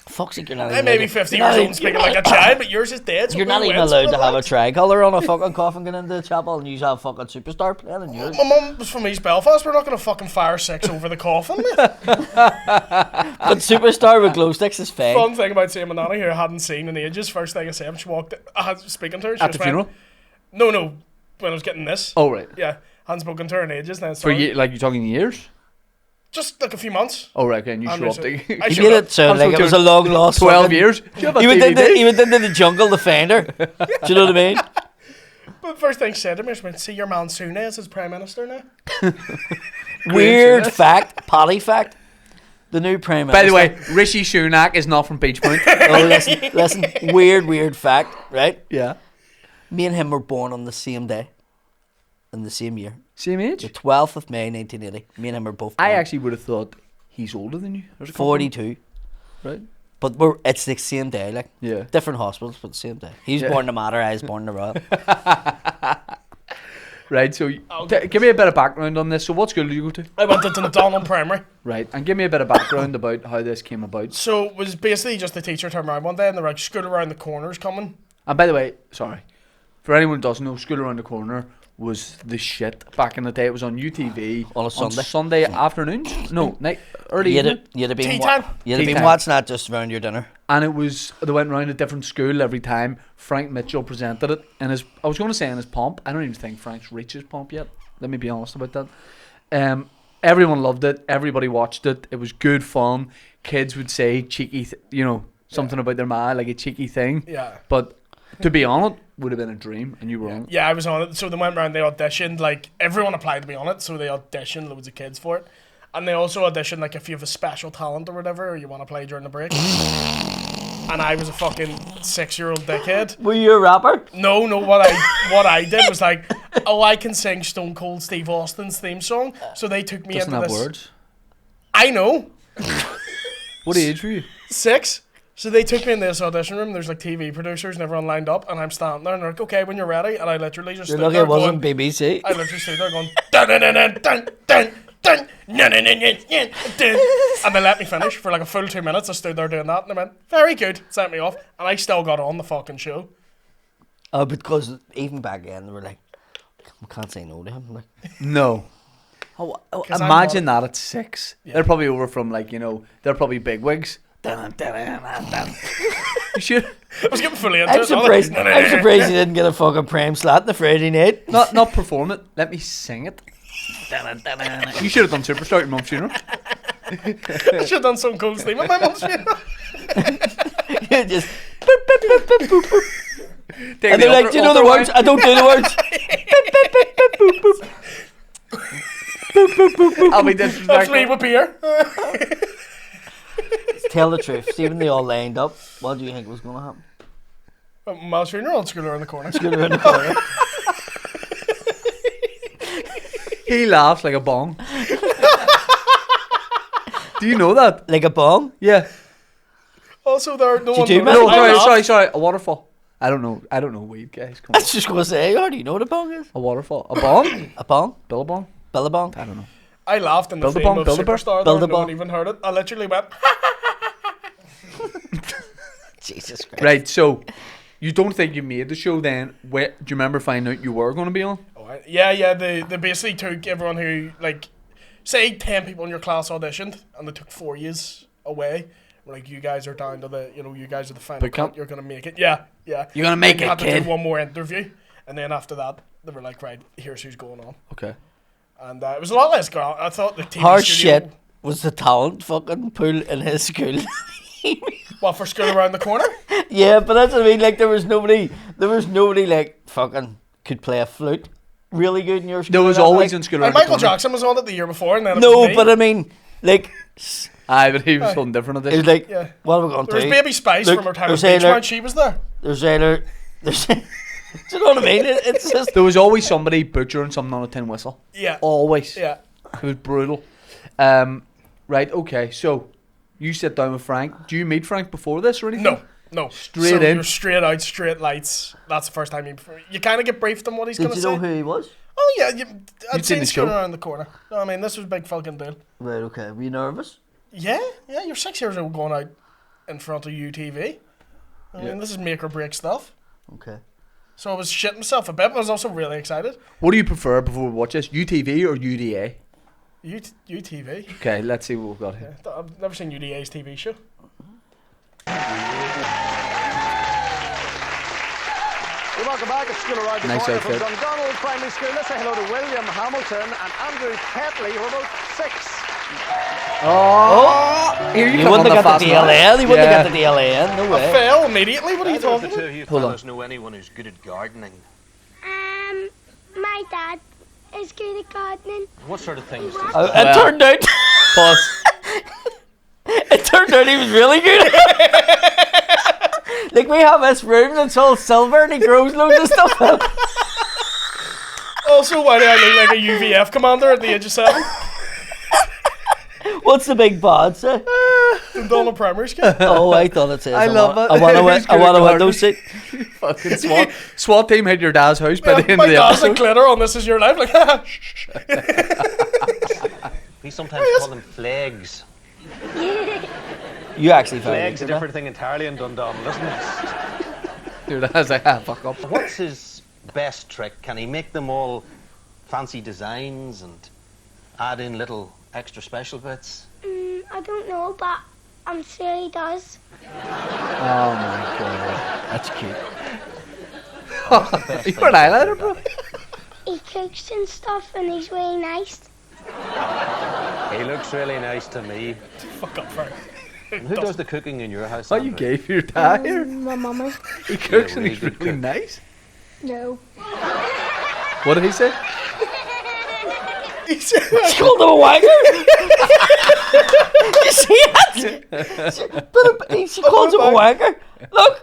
B: Fuck's sake, you're not
C: I
B: even
C: may
B: allowed
C: be
B: to-
C: 50
B: you're
C: years
B: not
C: old and speaking like a child, but yours is dead. So
B: You're not
C: who
B: even
C: wins
B: allowed
C: with
B: to have a
C: that?
B: tricolour on a fucking coffin going into the chapel, and you have fucking Superstar playing in yours.
C: My mum was from East Belfast. We're not going to fucking fire 6 over the coffin. mate.
B: But Superstar with glow sticks is fake.
C: Fun thing about seeing my nanny who I hadn't seen in ages. First thing I said when she walked in, I had speaking to her. She
A: At
C: just
A: the
C: went,
A: funeral?
C: No, when I was getting this.
A: Oh, right.
C: Yeah, hadn't spoken to her in ages. Then
A: For you, like, you're talking years?
C: Just like a few months.
A: Oh, right, and you
C: And
A: show up
C: there's
A: to
C: I
B: He
C: showed
B: made
C: up.
B: it sound
A: I'm
B: like
A: so
B: it was a long lost
A: 12
B: fucking-
A: years. Do you have a
B: He went,
A: DVD?
B: he went into the jungle to find her. Do you know what I mean?
C: But the first thing she said to me was, "See, your man Sunez is Prime Minister now."
B: Weird
A: Souness.
B: fact, Paddy fact. The new Prime
A: By the
B: Minister.
A: way, Rishi Sunak is not from Beach Point.
B: Oh, listen. Weird fact, right?
A: Yeah.
B: Me and him were born on the same day, in the same year,
A: Same
B: the
A: age?
B: 12th of May, 1980. Me and him were both born.
A: I actually would have thought he's older than you. There's a couple.
B: 42.
A: Right?
B: But it's the same day, like
A: Yeah.
B: different hospitals, but the same day. He was
A: Yeah.
B: born in the Mater, I was born in the Royal.
A: Right, so give me a bit of background on this. So what school did you go to?
C: I went to Dundonald Primary.
A: Right, and give me a bit of background about how this came about.
C: So it was basically just the teacher turned around one day and they're like, "School around the corner's coming."
A: And by the way, sorry, for anyone who doesn't know, School Around the Corner was the shit back in the day. It was on UTV
B: On a Sunday.
A: Sunday afternoons. No, night, early
B: You'd
A: evening.
B: have
C: Tea
B: been,
C: time.
B: you'd have
A: Tea
B: been
A: time.
B: watching that just around your dinner.
A: And it was, they went round a different school every time. Frank Mitchell presented it. And I was going to say in his pomp. I don't even think Frank's reached his pomp yet. Let me be honest about that. Everyone loved it. Everybody watched it. It was good fun. Kids would say cheeky, something about their ma, like a cheeky thing.
C: Yeah.
A: But to be on it would have been a dream, and you were on it.
C: Yeah, I was on it. So they went around, they auditioned, like, everyone applied to be on it, so they auditioned loads of kids for it. And they also auditioned, like, if you have a special talent or whatever, or you want to play during the break. And I was a fucking 6-year-old dickhead.
B: Were you a rapper?
C: No, what I did was like, oh, I can sing Stone Cold Steve Austin's theme song. So they took me
A: Doesn't
C: into
A: have
C: this.
A: words.
C: I know.
A: What age were you?
C: 6. So they took me in this audition room. There's like TV producers and everyone lined up, and I'm standing there, and they're like, "Okay, when you're ready." And I literally just
B: You're
C: stood
B: lucky
C: there
B: it wasn't
C: going,
B: BBC.
C: I literally stood there going, dun dun dun dun dun dun dun dun dun dun dun, and they let me finish for like a full 2 minutes. I stood there doing that, and they went, "Very good," sent me off, and I still got on the fucking show.
B: Oh, because even back then they were like, we can't say no to him. Like,
A: No. Imagine that at 6.
C: Yeah.
A: They're probably over from they're probably bigwigs. You should
C: I was getting fully into
B: I'm
C: it.
B: surprised he didn't get a fucking prime slot in the Friday night.
A: not perform it. Let me sing it. You should have done Superstar at your mum's funeral.
C: I should have done some cool sleep at my mum's funeral.
B: You just boop, boop, boop, boop, boop, boop.
A: Take
B: And
A: the
B: they're like, do you know the
A: altar
B: words?
A: wine.
B: I don't do the words.
A: I'll be
C: That's me
A: disrespectful.
C: with beer.
B: Tell the truth. Stephen, they all lined up. What do you think was going to happen?
C: At Mum's funeral, I'll school around the corner.
B: Good around the corner.
A: He laughs like a bong. Do you know that?
B: Like a bong?
A: Yeah.
C: Also, there no one.
B: do, man?
A: No,
C: I laughed.
A: sorry. A waterfall. I don't know weed, guys. Come
B: I
A: on.
B: was just going to say, how do you know what a bong is?
A: A waterfall. A bong?
B: A bong?
A: Billabong?
B: Billabong?
A: I don't know.
C: I laughed in the theme
A: Build-A-Bong,
C: of
A: Build-A-Bear?
C: Superstar.
B: Build-A-Bong.
C: No one even heard it. I literally went.
B: Jesus Christ.
A: Right, so you don't think you made the show then? Do you remember finding out you were going to be on?
C: Yeah. They basically took everyone who, like, say 10 people in your class auditioned, and they took 4 years away. We're like, you guys are down to the, you guys are the final
A: Boot camp?
C: cut. You're gonna make it. Yeah.
A: You're gonna make
C: And you
A: it,
C: had to
A: kid.
C: do one more interview, and then after that, they were like, right, here's who's going on.
A: Okay.
C: And it was a lot less girl. I thought the TV
B: Harsh
C: studio,
B: shit was the talent fucking pool in his school.
C: Well, for school around the corner.
B: Yeah, but that's what I mean. Like, there was nobody like fucking could play a flute really good in your school.
A: There was
B: or that,
A: always
B: like.
A: in school
C: And
A: around the
C: Michael
A: corner.
C: Jackson was on it the year before, and then it
B: No,
C: was me.
B: but I mean, like,
A: Aye, but he was something different at
B: it was
A: this.
B: like,
C: Yeah.
B: what are we going
C: There was
B: to do?
C: Baby Spice
B: Look,
C: from her time
B: there's
C: at Beach
B: Taylor-
C: Point. She was there.
B: There's either, there's, do you know what I mean? It's just,
A: There was always somebody butchering something on a tin whistle.
C: Yeah.
A: Always.
C: Yeah.
A: It was brutal. Right, okay, so you sit down with Frank. Do you meet Frank before this or anything?
C: No.
A: Straight
C: so
A: in.
C: You're straight out, straight lights. That's the first time you kind of get briefed on what he's
B: did
C: going to
B: you
C: say.
B: know who he was?
C: Oh, yeah. I'd
A: You'd seen
C: seen
A: the
C: School
A: show?
C: around the corner. No, I mean, this was a big fucking deal.
B: Right, okay. Were you nervous?
C: Yeah. You're 6 years old going out in front of UTV. I mean, this is make or break stuff.
B: Okay.
C: So I was shitting myself a bit, but I was also really excited.
A: What do you prefer before we watch this? UTV or UDA?
C: UTV.
A: Okay, let's see what we've got here.
C: Yeah, I've never seen UDA's TV show.
D: Welcome back. It's School Around the
A: Nice
D: Corner from
A: outfit.
D: Dundonald Primary School. Let's say hello to William Hamilton and Andrew Petley, who are both 6.
A: Oh, here you
B: You
A: come
B: wouldn't
A: on
B: have
A: the
B: got the
A: fast
B: DLN. You wouldn't
A: Yeah.
B: have got the DLN. No way.
C: Fell immediately. What are you
E: Either of
C: talking
E: the two
C: about?
E: of you
A: Hold on.
E: fellas know anyone who's good at gardening?
F: My dad is good at gardening.
E: What sort of things? Does
B: It turned out.
A: Pause.
B: It turned out he was really good. Like we have this room that's all silver and he grows loads of stuff.
C: Also, why do I look like a UVF commander at the age of 7?
B: What's the big bod say?
C: In Donald Primary School.
B: Oh, I thought it says.
A: I love it.
B: I want
A: Who's
B: a
A: good at
B: window
A: gardening?
B: seat.
A: Fucking SWAT team hit your dad's house by the end
C: My
A: of the
C: dad's like
A: episode.
C: glitter on This Is Your Life. Like, shh.
E: we sometimes call them flags.
B: You actually found
E: Flags
B: it.
E: a different thing entirely in Dundonald, isn't it?
A: Dude, I was like, fuck up.
E: What's his best trick? Can he make them all fancy designs and add in little extra special bits?
F: I don't know, but I'm sure he does.
A: Oh my god.
B: That's cute.
A: You're an eyeliner, bro.
F: He cooks and stuff, and he's really nice.
E: He looks really nice to me.
C: Fuck up, Frank.
E: And who does the cooking in your house?
A: What you
E: Andrew?
A: gave your dad here?
F: My mama.
A: He cooks and
E: really
A: he's
E: good
A: really
E: cook.
A: nice.
F: No.
A: What did he say?
C: He said,
B: She called him a wanker. You see it? She calls him a wanker. Look.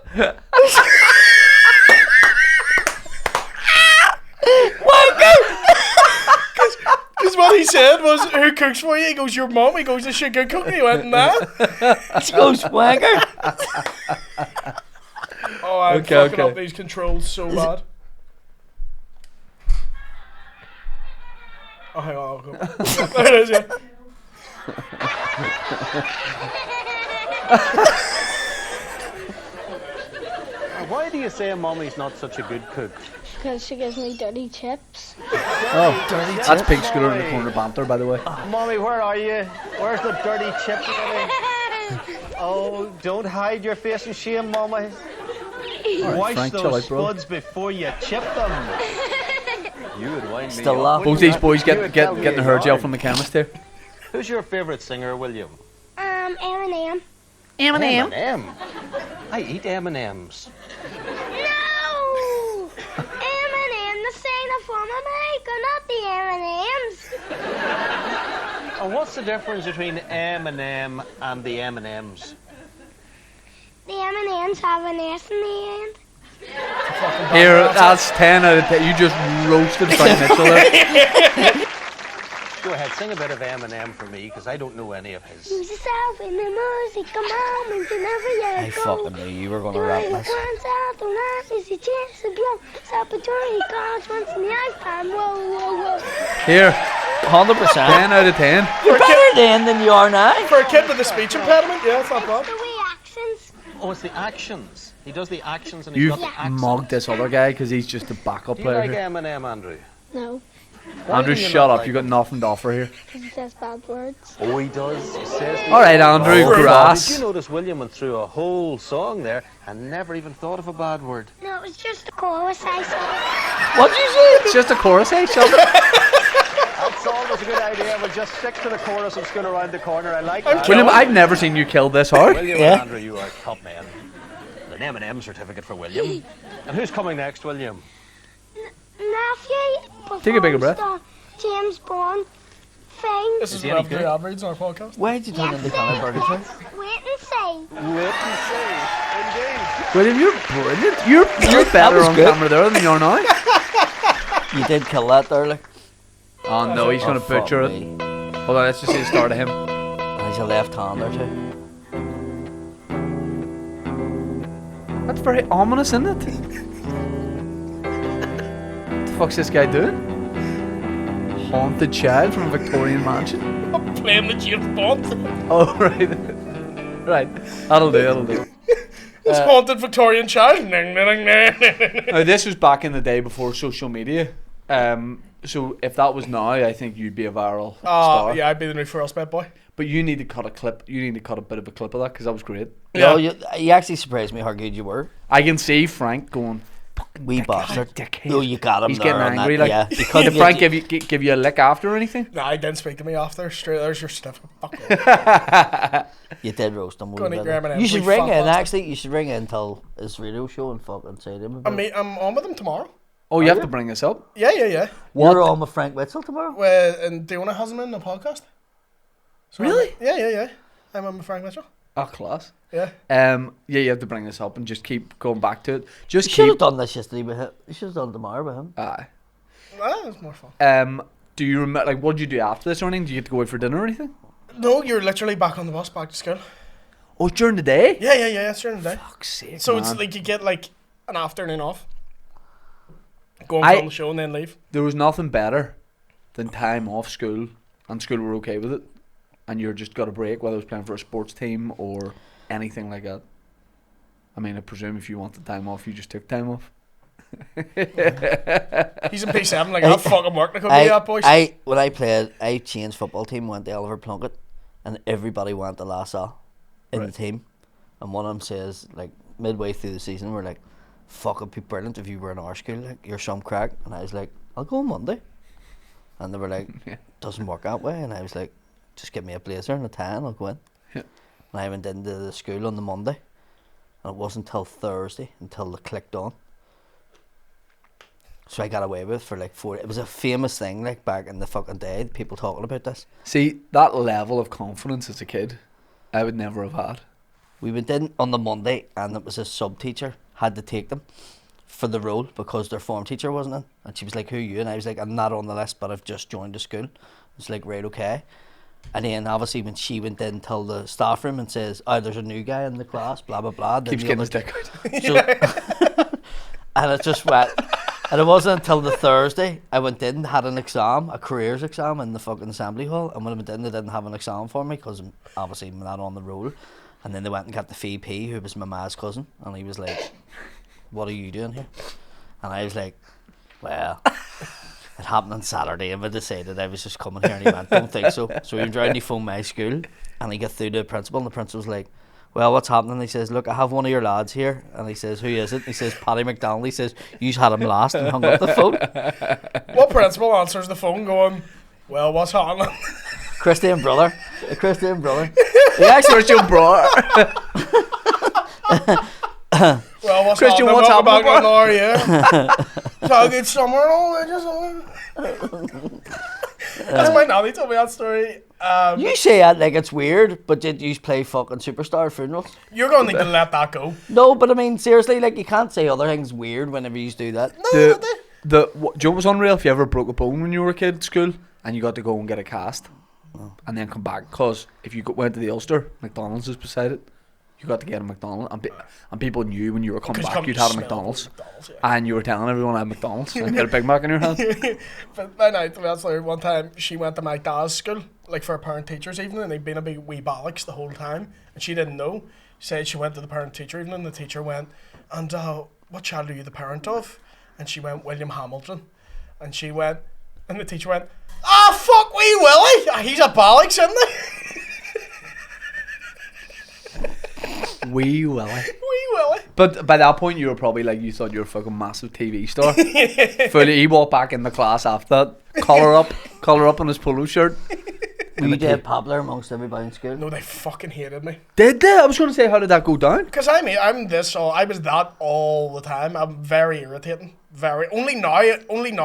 B: Wanker.
C: because what he said was, who cooks for you? He goes, your mom. He goes, is she good cooking? He went, nah.
B: She goes wanker.
C: Oh, I'm
A: Okay,
C: fucking
A: okay.
C: up these controls so bad. Oh, hang on. I'll go. Yeah, there it is, yeah.
E: Why do you say Mommy's not such a good cook?
F: Because she gives me dirty chips.
A: Oh, that's Pink Scooter in the corner banter, by the way.
E: Mommy, where are you? Where's the dirty chip? Oh, don't hide your face in shame, Mommy. Wash
A: Frank, chill
E: those
A: out, bro.
E: spuds before you chip them. You would wind me
B: Still
E: up,
B: laughing.
A: Both
E: wouldn't
A: these
E: you?
A: boys
E: You
A: getting
E: would tell me
A: the hair
E: it's
A: gel
E: hard.
A: from the chemist here.
E: Who's your favourite singer, William?
F: Eminem.
E: M&M. I eat M&M's.
F: No! Eminem, the singer from America, not the M&Ms.
E: And what's the difference between M&M and the M&M's?
F: The M&Ms have an S in the end.
A: Here, that's 10 out of 10. You just roasted Frank Mitchell there.
E: Go ahead, sing a bit of M&M for me, because I don't know any of his.
F: Lose yourself in the music, come on, and you never
B: I
F: let go.
B: fucking knew you were going to rap this.
F: Once out the last is a chance to blow. Opportunity comes once in the lifetime. Whoa, whoa, whoa.
A: Here,
B: 100%.
A: 10 out of 10.
B: You're better then than you are now.
C: For a kid with a speech impediment, yeah, it's not bad.
F: The way accents.
E: Oh, it's the actions. He does the actions and he's
A: You've
E: got the accent.
A: mugged this other guy because he's just a backup
E: Do you
A: player
E: like
A: here.
E: M&M, Andrew?
F: No,
A: Andrew,
E: do you
A: shut
E: not
A: up.
E: like
A: You got
E: him?
A: nothing to offer here.
F: because he says bad words.
E: Oh, he does. He says the
A: All right, Andrew,
E: Oh,
A: grass.
E: Did you notice William went through a whole song there and never even thought of a bad word?
F: No, it was just a chorus I saw.
B: What'd you say?
A: It's just a chorus, eh? Shut up.
E: That's always a good idea. We'll just stick to the chorus and spin around the corner. I like that.
A: William, I've never seen you kill this hard.
E: William
B: Yeah.
E: and Andrew, you are top men. An M&M certificate for William. And who's coming next, William?
F: Matthew
A: Take a bigger breath.
F: performs the James Bond thing.
C: This is
E: he
C: what
E: any
C: I'm doing
E: good?
C: ad reads on our podcast.
B: Why did you turn into Conor Burgess?
F: Wait and see.
E: Wait and see. Indeed.
A: William, you're brilliant. You're better
B: was
A: on
B: good.
A: camera there than you are now.
B: You did kill that there, like.
A: Oh no, he's gonna
B: Oh, fuck
A: butcher it.
B: me.
A: Hold on, let's just see the start of him.
B: And he's a left-hander too.
A: That's very ominous, isn't it? What the fuck's this guy doing? Haunted child from a Victorian mansion?
C: I'm playing the James Bond.
A: Oh, right. Right. That'll do.
C: This haunted Victorian child. Ning, ning, ning, ning, ning.
A: Now, this was back in the day before social media. So if that was now, I think you'd be a viral star.
C: Yeah, I'd be the new First Bed Boy.
A: But you need to cut a clip. You need to cut a bit of a clip of that because that was great.
B: No, you actually surprised me how good you were.
A: I can see Frank going,
B: Wee bastard.
A: dickhead.
B: No, you got him.
A: He's
B: there
A: getting
B: on
A: angry.
B: That.
A: Like,
B: Yeah.
A: did Frank give you a lick after or anything?
C: Nah, he didn't speak to me after. Straight there's your stuff. Fuck off.
B: You did roast him.
C: Go and eat your M&Ms,
B: You should
C: we
B: ring
C: fuck
B: in.
C: bastard.
B: Actually, you should ring in till his radio show and fucking say to him. About it.
C: I'm on with him tomorrow.
A: Oh, you have to bring this up.
C: Yeah.
B: You're on with Frank Witzel tomorrow.
C: And Diona has him in the podcast. So
A: Really?
C: Yeah. I'm on with Frank Mitchell.
A: Oh, class.
C: Yeah.
A: Yeah, you have to bring this up and just keep going back to it. Just
B: You should have
A: keep.
B: done this yesterday with him. You should have done it tomorrow with him.
A: Aye.
C: That was more fun.
A: Do you remember? Like, what did you do after this or anything? Do you get to go out for dinner or anything?
C: No, you're literally back on the bus, back to school.
A: Oh, during the day?
C: Yeah. It's during the day.
A: Fuck's sake,
C: So
A: man.
C: it's like you get like an afternoon off. Go and
A: I-
C: film the show and then leave.
A: There was nothing better than time off school, and school were okay with it, and you're just got a break, whether it was playing for a sports team or anything like that. I mean, I presume if you wanted time off, you just took time off.
C: He's in P7 like that fucking work. There could be that, boys.
B: When I played, I changed football team, went to Oliver Plunkett, and everybody went to Lasalle in the team. And one of them says, like, midway through the season, we're like, fuck, it'd be brilliant if you were in our school, like, you're some crack. And I was like, I'll go on Monday. And they were like, doesn't work that way. And I was like, just give me a blazer and a tie and I'll go in.
A: Yeah.
B: And I went into the school on the Monday, and it wasn't until Thursday until they clicked on. So I got away with it for like 4. It was a famous thing, like back in the fucking day, people talking about this.
A: See, that level of confidence as a kid, I would never have had.
B: We went in on the Monday, and it was a sub teacher had to take them for the role because their form teacher wasn't in. And she was like, "Who are you?" And I was like, "I'm not on the list, but I've just joined the school." It's like, right, okay. And then obviously when she went in till the staff room and says, "Oh, there's a new guy in the class," blah blah blah. Then
A: Keeps
B: the
A: getting
B: other-
A: his dick out.
B: So, and it just went. And it wasn't until the Thursday I went in, had an exam, a careers exam in the fucking assembly hall. And when I went in, they didn't have an exam for me because obviously I'm not on the roll. And then they went and got the VP, who was my ma's cousin. And he was like, "What are you doing here?" And I was like, "Well, it happened on Saturday and I decided I was just coming here." And he went, "Don't think so." So he went round, he phoned my school and he got through to the principal. And the principal was like, "Well, what's happening?" He says, "Look, I have one of your lads here." And he says, "Who is it?" He says, "Paddy McDonnell." He says, "You had him last," and hung up the phone.
C: What principal answers the phone going, "Well, what's happening?"
B: Christian brother. Christian brother. He actually
A: Christian bro.
C: Well, what's
A: Christian,
C: happening?
A: what's
C: Welcome
A: happening,
C: back
A: bro?
C: in yeah. So good summer and all that. That's my nanny told me that story.
B: You say that like it's weird, but did you play fucking superstar at funerals?
C: You're going to need to let that go.
B: No, but I mean seriously, like you can't say other things weird whenever you do that.
C: No,
A: Do you know what was unreal? If you ever broke a bone when you were a kid at school and you got to go and get a cast and then come back, because if you went to the Ulster, McDonald's is beside it. You got to get a McDonald's, and people knew when you were coming
C: 'Cause you
A: back,
C: come
A: you'd had a
C: smell
A: McDonald's,
C: yeah.
A: and you were telling everyone I had McDonald's, and you had a Big Mac in your hand.
C: But my night, that's like one time she went to my dad's school, like for a parent teachers evening, and they'd been a big wee bollocks the whole time, and she didn't know. She said she went to the parent teacher evening, and the teacher went, "And what child are you the parent of?" And she went, "William Hamilton." And she went, and the teacher went, "Ah, fuck wee Willie! He's a bollocks, isn't he?"
A: Wee Willie.
C: Wee Willie.
A: But by that point, you were probably like, you thought you were a fucking massive TV star. Fully, he walked back in the class after that, collar up on his polo shirt.
B: Were you dead popular amongst everybody in school?
C: No, they fucking hated me.
A: Did they? I was going to say, how did that go down?
C: Because I was that all the time. I'm very irritating. Only now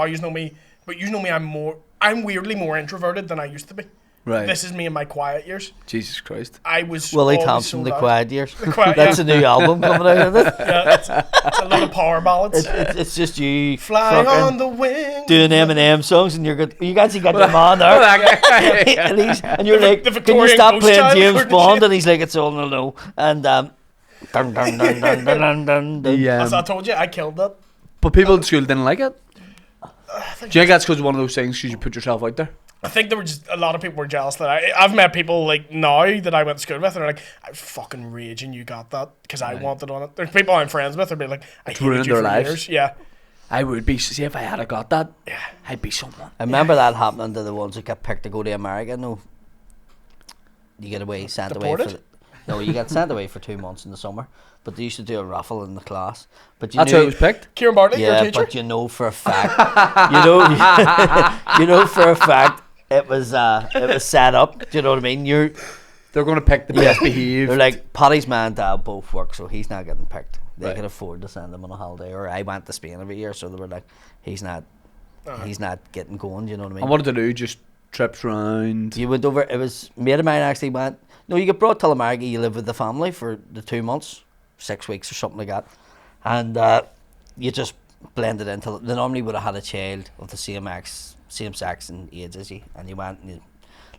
C: you know me, but you know me, I'm weirdly more introverted than I used to be.
A: Right.
C: This is me in my quiet years.
A: Jesus Christ.
C: I was
B: Willie
C: always
B: Thompson,
C: so
B: The
C: loud.
B: Quiet Years.
C: Quiet-
B: That's
C: yeah.
B: a new album coming out, isn't it?
C: Yeah, it's a lot of power ballads.
B: It's just you
C: Flying
B: fucking
C: on the wing.
B: doing Eminem songs, and you're good. You actually got your man there. and you're like,
C: the
B: "Can you
C: Victorian
B: stop
C: Ghost
B: playing
C: Child
B: James
C: recorded
B: Bond?"
C: shit.
B: And he's like, "It's all no no." And dun dun dun dun dun dun dun dun.
C: As I told you, I killed that.
A: But people in school didn't like it. Do you think that's because one of those things because you put yourself out there?
C: I think there were just a lot of people were jealous that I've met people like now that I went to school with, and they're like, "I was fucking raging you got that because I wanted on it." There's people I'm friends with who'd be like, "I hated
A: ruined
C: you
A: their
C: for
A: lives.
C: years." Yeah.
A: I would be. See, if I had got that, I'd be someone.
B: I remember that happening to the ones that got picked to go to America. No, you get away, sent away for
C: Deported?
B: No, you get sent away for 2 months in the summer. But they used to do a raffle in the class. But you
A: That's
B: knew,
A: how it was picked.
C: Kieran Bartley, your
B: yeah,
C: teacher.
B: but you know for a fact, you know for a fact it was set up. Do you know what I mean?
A: They're going to pick the best behaved.
B: They're like, Paddy's man and dad both work, so he's not getting picked. They
A: Right.
B: could afford to send him on a holiday. Or I went to Spain every year, so they were like, he's not getting going. Do you know what I mean?
A: And what did they do? Just trips round.
B: You went over. It was a mate of mine actually went. No, you get brought to America. You live with the family for the 2 months, 6 weeks or something like that, and you just blended into. They normally would have had a child of the same sex and age as you, and you went and you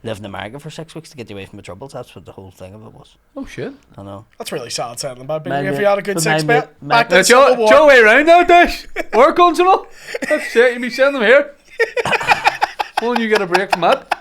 B: lived in America for 6 weeks to get you away from the troubles. That's what the whole thing of it was.
A: Oh shit.
B: I know.
C: That's really sad saying about
B: Man,
C: if you had a good
B: but
C: six
B: man,
C: bet
B: man-
C: back to the
A: Joe,
C: Civil War.
A: Joe way around now, Dish. Work on some more. That's it. You be sending them here. Won't you get a break from that?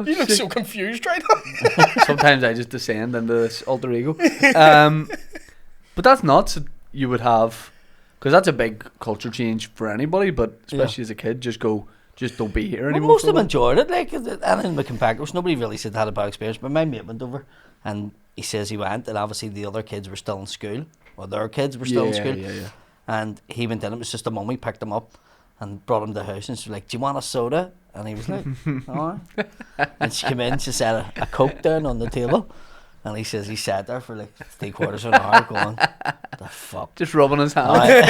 C: You look so confused right now.
A: Sometimes I just descend into this alter ego. But that's nuts. That you would have, because that's a big culture change for anybody, but especially as a kid, just don't be here
B: Well,
A: anymore.
B: most
A: for
B: of
A: a
B: them
A: while.
B: enjoyed it. Like anything we can pack. Nobody really said they had a bad experience. But my mate went over, and he says he went, and obviously the other kids were still in school, or their kids were still in school.
A: Yeah.
B: And he went in. It was just a mummy picked him up and brought him to the house, and she was like, "Do you want a soda?" And he was like, "All right." And she came in. She set a Coke down on the table, and he says he sat there for like 3/4 of an hour, going, "The fuck."
A: Just rubbing his hand.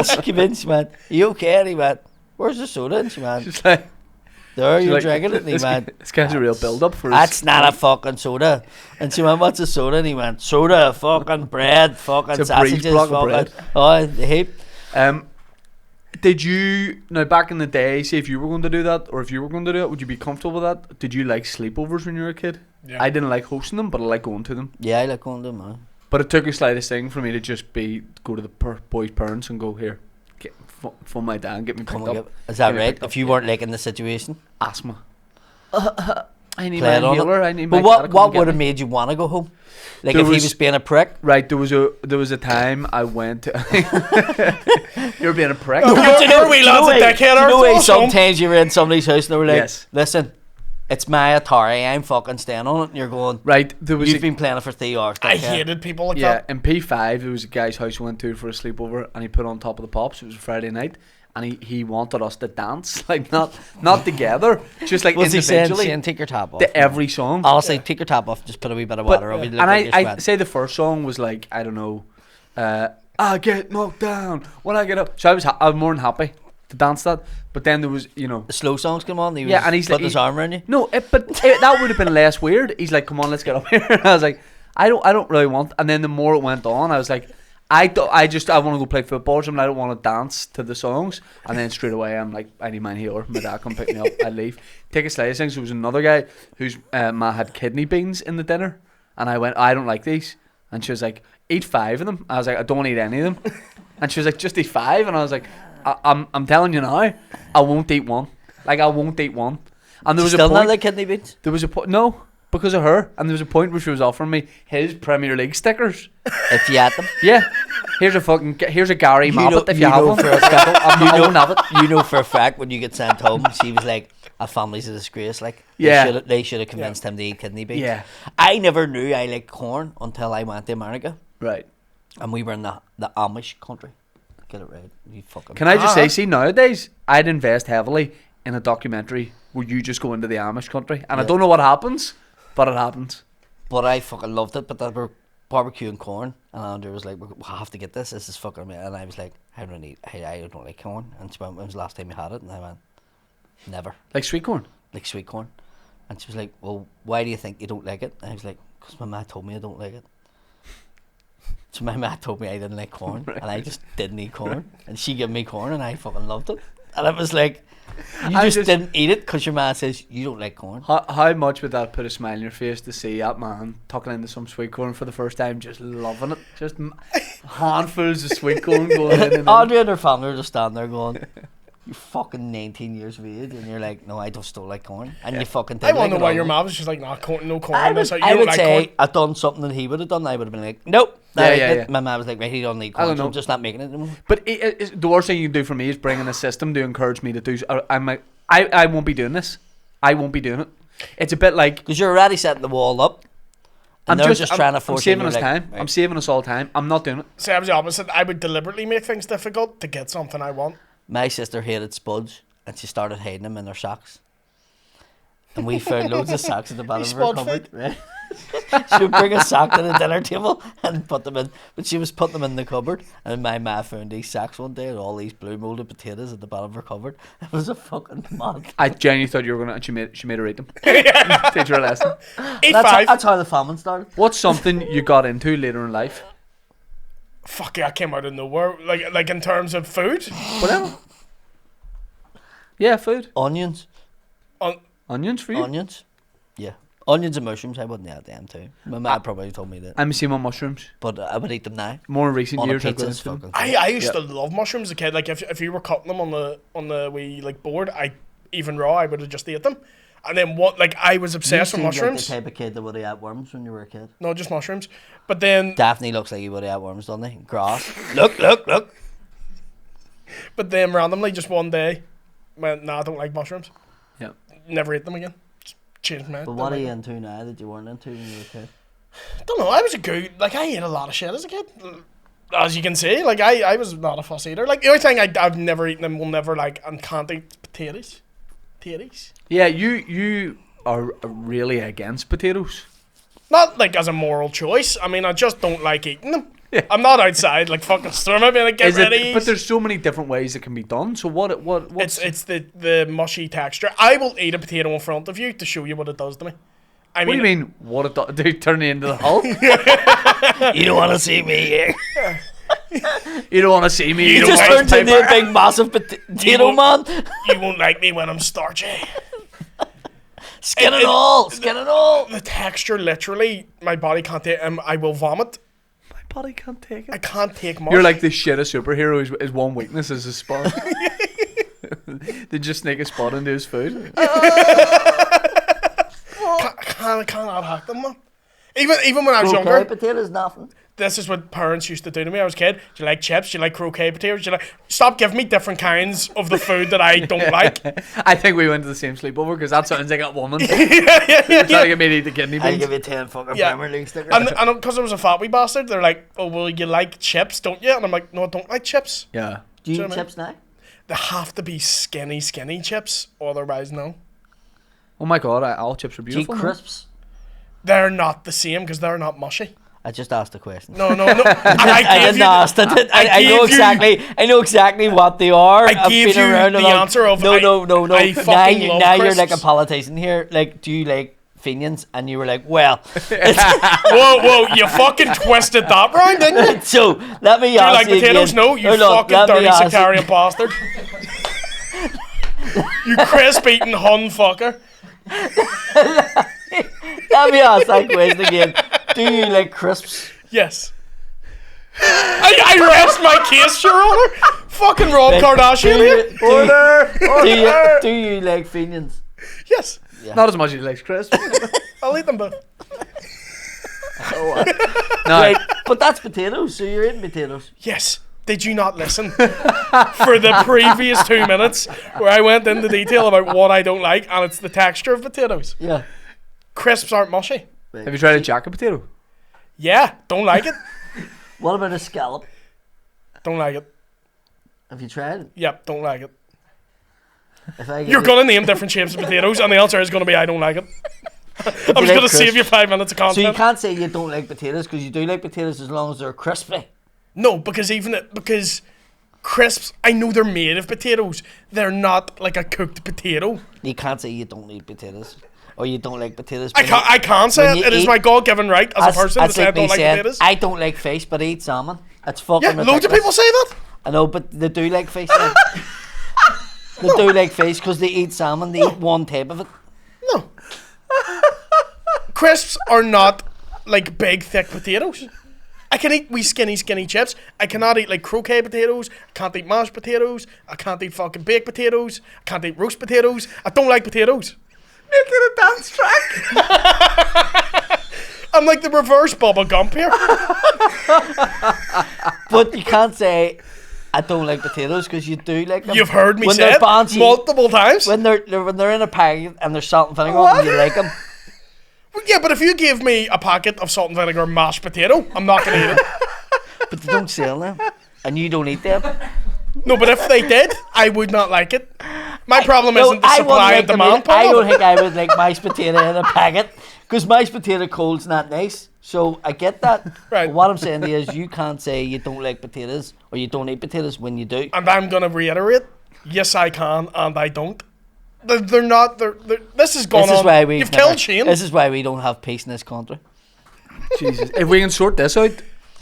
B: She came in. She went, "Are you okay?" And he went, "Where's the soda?" And she went,
A: Just like,
B: "There,
A: she's
B: you're
A: like,
B: drinking it." And he
A: this,
B: went,
A: this guy's a real build up for
B: "That's
A: his.
B: not a fucking soda." And she went, "What's a soda?" And he went, "Soda, fucking bread, fucking
A: It's a brief
B: sausages,
A: block of
B: fucking
A: bread."
B: oh, the heap."
A: Did you now back in the day? Say if you were going to do that, or if you were going to do it, would you be comfortable with that? Did you like sleepovers when you were a kid?
C: Yeah.
A: I didn't like hosting them, but I like going to them.
B: Yeah, I like going to them, man.
A: But it took a slightest thing for me to just go to the boys' parents and go here, get phone my dad, and get me
B: Come
A: picked
B: on,
A: up.
B: is that
A: Get me
B: right?
A: picked up,
B: If you
A: yeah.
B: weren't liking the situation,
A: Asthma. I need
B: play
A: my
B: it on
A: inhaler.
B: it.
A: I need
B: But
A: my dad to come
B: what
A: and get
B: would have
A: me.
B: made you want to go home? Like
A: There
B: if he
A: was-
B: was being a prick.
A: Right, there was a time I went to. You're being a prick.
C: Your wee lad's a dickhead,
B: You know
C: Arthur,
B: way
C: or something?
B: sometimes you're in somebody's house and they were like,
A: Yes.
B: "Listen, it's my Atari. I'm fucking staying on it." And you're going,
A: Right, there was
B: "You've
A: a,
B: been playing it for 3 hours."
C: I
B: dickhead."
C: hated people like
A: yeah,
C: that.
A: in P5 there was a guy's house we went to for a sleepover, and he put on Top of the Pops. It was a Friday night, and he wanted us to dance, like not together, just like
B: Was he
A: individually
B: saying, take your top off?
A: to every song.
B: Honestly, take your top off. Just put a wee bit of
A: But,
B: water over you.
A: and I say the first song was like, I don't know, I get knocked down when I get up. So I was more than happy to dance that. But then there was,
B: the slow songs come on. He was
A: yeah, and he's
B: putting
A: like,
B: his arm around you.
A: no, that would have been less weird. He's like, come on, let's get up here. And I was like, I don't really want. And then the more it went on, I was like, I want to go play football or something. I don't want to dance to the songs. And then straight away, I'm like, I need my inhaler. My dad come pick me up. I leave. Take a slice of things. There was another guy whose ma had kidney beans in the dinner, and I went, I don't like these. And she was like, eat 5 of them. I was like, I don't eat any of them. And she was like, just eat 5. And I was like, I'm telling you now, I won't eat one. Like I won't eat one. And there was
B: Still
A: a
B: not
A: point.
B: like kidney beans.
A: There was a point. No. Because of her, and there was a point where she was offering me his Premier League stickers.
B: If you had them,
A: Yeah, here's a Gary Moffat if you have one.
B: for a fact,
A: I won't have it.
B: you know for a fact when you get sent home, she was like, "Our family's a disgrace." Like,
A: Yeah.
B: they should have convinced him to eat kidney beans.
A: Yeah.
B: I never knew I liked corn until I went to America,
A: Right.
B: and we were in the Amish country. Get it right, you fucking.
A: Can I just say, see nowadays, I'd invest heavily in a documentary where you just go into the Amish country, and I
B: Yeah.
A: don't know what happens, but it happens.
B: But I fucking loved it. But they were barbecuing corn, and Andrew was like, "We have to get this. This is fucking amazing." And I was like, "I don't like corn." And she went, "When was the last time you had it?" And I went, "Never."
A: Like sweet corn.
B: Like sweet corn. And she was like, "Well, why do you think you don't like it?" And I was like, "Because my ma told me I don't like it." So my ma told me I didn't like corn, and I just didn't eat corn. And she gave me corn, and I fucking loved it. And it was like, you
A: I
B: just
A: just-
B: didn't eat it because your ma says you don't like corn.
A: How much would that put a smile on your face to see that man tucking into some sweet corn for the first time, just loving it, just handfuls of sweet corn going in and
B: Audrey and her family were just standing there going, "You fucking 19 years of age," and you're like, "No, I just don't like corn." And you fucking did
C: I want
B: like
C: to
B: it
C: know why
B: all.
C: your mom was just like, nah, corn, no corn.
B: I
C: That's
B: would,
C: how you
B: I
C: don't
B: would
C: like
B: say
C: corn.
B: I'd done something that he would have done. I would have been like, "Nope."
A: Yeah,
B: I like
A: yeah,
B: it.
A: yeah.
B: My mum was like, "Right, he don't need
A: I don't
B: corn, so
A: know.
B: I'm just not making it anymore."
A: But the worst thing you can do for me is bring in a system to encourage me to do. I'm like, I won't be doing this. I won't be doing it. It's a bit like
B: Because you're already setting the wall up. And they're just trying to force
A: I'm saving
B: you,
A: us
B: like,
A: time.
B: right.
A: I'm saving us all time. I'm not doing it.
C: See, I was the opposite. I would deliberately make things difficult to get something I want.
B: My sister hated spuds, and she started hiding them in her socks. And we found loads of socks at the bottom of her
C: spud
B: cupboard. Right? She would bring a sock to the dinner table and put them in, but she was putting them in the cupboard. And my ma found these socks one day and all these blue molded potatoes at the bottom of her cupboard. It was a fucking mad.
A: I genuinely thought you were gonna. And she made her eat them. Teach her a lesson.
C: 8-5.
B: That's how the famine started.
A: What's something you got into later in life?
C: Fuck yeah, I came out of nowhere. Like in terms of food.
A: Whatever. Yeah, food.
B: Onions.
A: Onions for you.
B: Onions. Yeah. Onions and mushrooms. I wouldn't eat them too. My ma probably told me that.
A: I'm the same on mushrooms.
B: But I would eat them now.
A: More in recent
B: On a
A: years, I've got
B: pizza's
A: into them.
B: fucking
C: I used to love mushrooms as a kid. Like if you were cutting them on the wee like board, even raw, I would have just ate them. And then I was obsessed with mushrooms.
B: Like the type of kid that would have ate worms when you were a kid.
C: No, just mushrooms. But then
B: Daphne looks like he would have ate worms, doesn't he? Grass. Look.
C: But then randomly, just one day, went, nah, I don't like mushrooms.
A: Yeah.
C: Never ate them again. Just changed my mind.
B: But what are you into now that you weren't into when you were a kid?
C: Don't know. I was a good. I ate a lot of shit as a kid. As you can see, I was not a fuss eater. Like the only thing I've never eaten and will never like and can't eat potatoes. Potatoes.
A: Yeah, you are really against potatoes.
C: Not like as a moral choice. I mean, I just don't like eating them.
A: Yeah.
C: I'm not outside like fucking storm. I mean, like, get ready.
A: But there's so many different ways it can be done. So what's
C: It's the mushy texture. I will eat a potato in front of you to show you what it does to me. I
A: what do you mean? What it does? Do you turn it into the Hulk?
B: You don't want to see me here.
A: You don't want to see me.
C: You
A: eat a
C: just
A: white
B: Turned into
A: paper?
B: a big massive potato man.
C: You won't like me when I'm starchy.
B: Skin and all.
C: The texture, literally, my body can't take. I will vomit.
A: My body can't take it.
C: I can't take much.
A: You're like the shittest superhero. His one weakness is his spot. They just sneak a spot into his food.
C: Cannot hack them, man. Even when I was younger,
B: Potatoes, nothing.
C: this is what parents used to do to me. I was a kid. Do you like chips? Do you like croquet potatoes? Do you like? Stop giving me different kinds of the food that I don't like.
A: I think we went to the same sleepover because that sounds like a woman. You're trying to get me to eat the kidney
B: I'll
A: beans.
B: give you 10 fucking
C: Yeah.
B: Premier League stickers.
C: And because I was a fat wee bastard, they're like, "Oh, well, you like chips, don't you?" And I'm like, "No, I don't like chips.
A: Yeah.
B: Do you
C: do you
B: eat
C: know what I
B: chips now?
C: They have to be skinny chips, otherwise, no.
A: Oh my god, all chips are
B: Do you eat
A: beautiful. man.
B: crisps?
C: They're not the same because they're not mushy.
B: I just asked a question.
C: No. And I
B: I didn't ask. I know
C: gave you-
B: exactly. I know exactly what they are.
C: I gave
B: been
C: you
B: around
C: the
B: a lot.
C: answer of
B: no.
C: I
B: Now,
C: fucking love
B: now you're like a
C: crisps.
B: politician here. Like, do you like Fenians? And you were like, well.
C: Whoa, you fucking twisted that round, didn't you?
B: So let me
C: Do you
B: ask
C: like
B: you
C: potatoes?
B: again.
C: No, you
B: Hold on,
C: fucking
B: let me
C: dirty
B: ask you-
C: sectarian bastard. You crisp eating Hun fucker.
B: Let me ask that question again. Do you like crisps?
C: Yes. I rest my case, Your Honor. Fucking Rob Kardashian here.
B: Do you like Fenians?
C: Yes.
A: Not as much as he likes crisps.
C: I'll eat them both.
A: No.
B: Right, but that's potatoes. So you're eating potatoes.
C: Yes. Did you not listen for the previous 2 minutes where I went into detail about what I don't like, and it's the texture of potatoes.
B: Yeah.
C: Crisps aren't mushy.
A: Have you tried a jacket potato?
C: Yeah, don't like it.
B: What about a scallop?
C: Don't like it.
B: Have you tried it?
C: Yep, don't like it.
B: If I give
C: You're
B: you-
C: gonna name different shapes of potatoes, and the answer is gonna be I don't like it. I'm just
B: like
C: gonna save
B: crisps?
C: you 5 minutes of
B: So
C: content.
B: you can't say you don't like potatoes because you do like potatoes as long as they're crispy.
C: No, because because crisps, I know they're made of potatoes. They're not like a cooked potato.
B: You can't say you don't eat potatoes or you don't like potatoes.
C: I can't say
B: when
C: it.
B: you
C: It is
B: eat-
C: my God-given right as a person to
B: That's
C: say I
B: like me
C: don't like
B: saying,
C: potatoes.
B: I don't like fish, but I eat salmon. It's fucking
C: Yeah,
B: ridiculous.
C: loads of people say that.
B: I know, but they do like fish. Then. They do like fish because they eat salmon. They eat one type of it.
C: No. Crisps are not like big, thick potatoes. I can eat wee skinny chips. I cannot eat like croquet potatoes. I can't eat mashed potatoes. I can't eat fucking baked potatoes. I can't eat roast potatoes. I don't like potatoes.
A: Make it a dance track.
C: I'm like the reverse Bubba Gump here.
B: But you can't say I don't like potatoes because you do like them.
C: You've heard me
B: when
C: say
B: they're
C: it
B: fancy,
C: multiple times.
B: when they're in a packet and there's salt and vinegar on them, you like them.
C: Yeah, but if you give me a packet of salt and vinegar mashed potato, I'm not going to eat it.
B: But they don't sell them, and you don't eat them.
C: No, but if they did, I would not like it. My problem
B: No,
C: isn't the
B: I wouldn't
C: supply
B: like
C: and
B: them
C: demand
B: either. I don't
C: problem.
B: think I would like mashed potato in a packet because mashed potato cold's not nice. So I get that.
C: Right.
B: But what I'm saying is, you can't say you don't like potatoes or you don't eat potatoes when you do.
C: And I'm going to reiterate, yes, I can, and I don't. They're not. This is going
B: This is
C: on.
B: why we
C: You've killed Shane.
B: This is why we don't have peace in this country.
A: Jesus. If we can sort this out,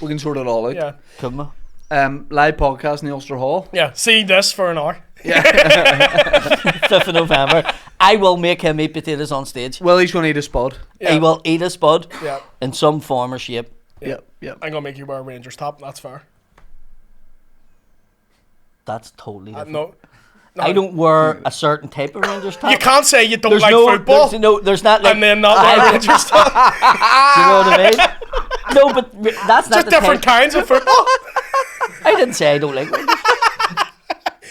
A: we can sort it all out.
C: Yeah.
B: Couldn't we?
A: Live podcast in the Ulster Hall.
C: Yeah. See this for an hour.
B: 5th of November. I will make him eat potatoes on stage.
A: Willie's going to eat a spud.
C: Yeah.
B: He will eat a spud
C: Yeah.
B: in some form or shape.
A: Yep. Yep.
C: I'm going to make you wear a Rangers top. That's fair.
B: That's totally different.
C: No.
B: I don't wear a certain type of Rangers top.
C: You can't say you don't
B: There's
C: like
B: no,
C: football
B: there's not like
C: and then not wear Rangers top.
B: Do you know what I mean? No, but that's not
C: Just
B: the
C: different
B: type.
C: kinds of football.
B: I didn't say I don't like Rangers.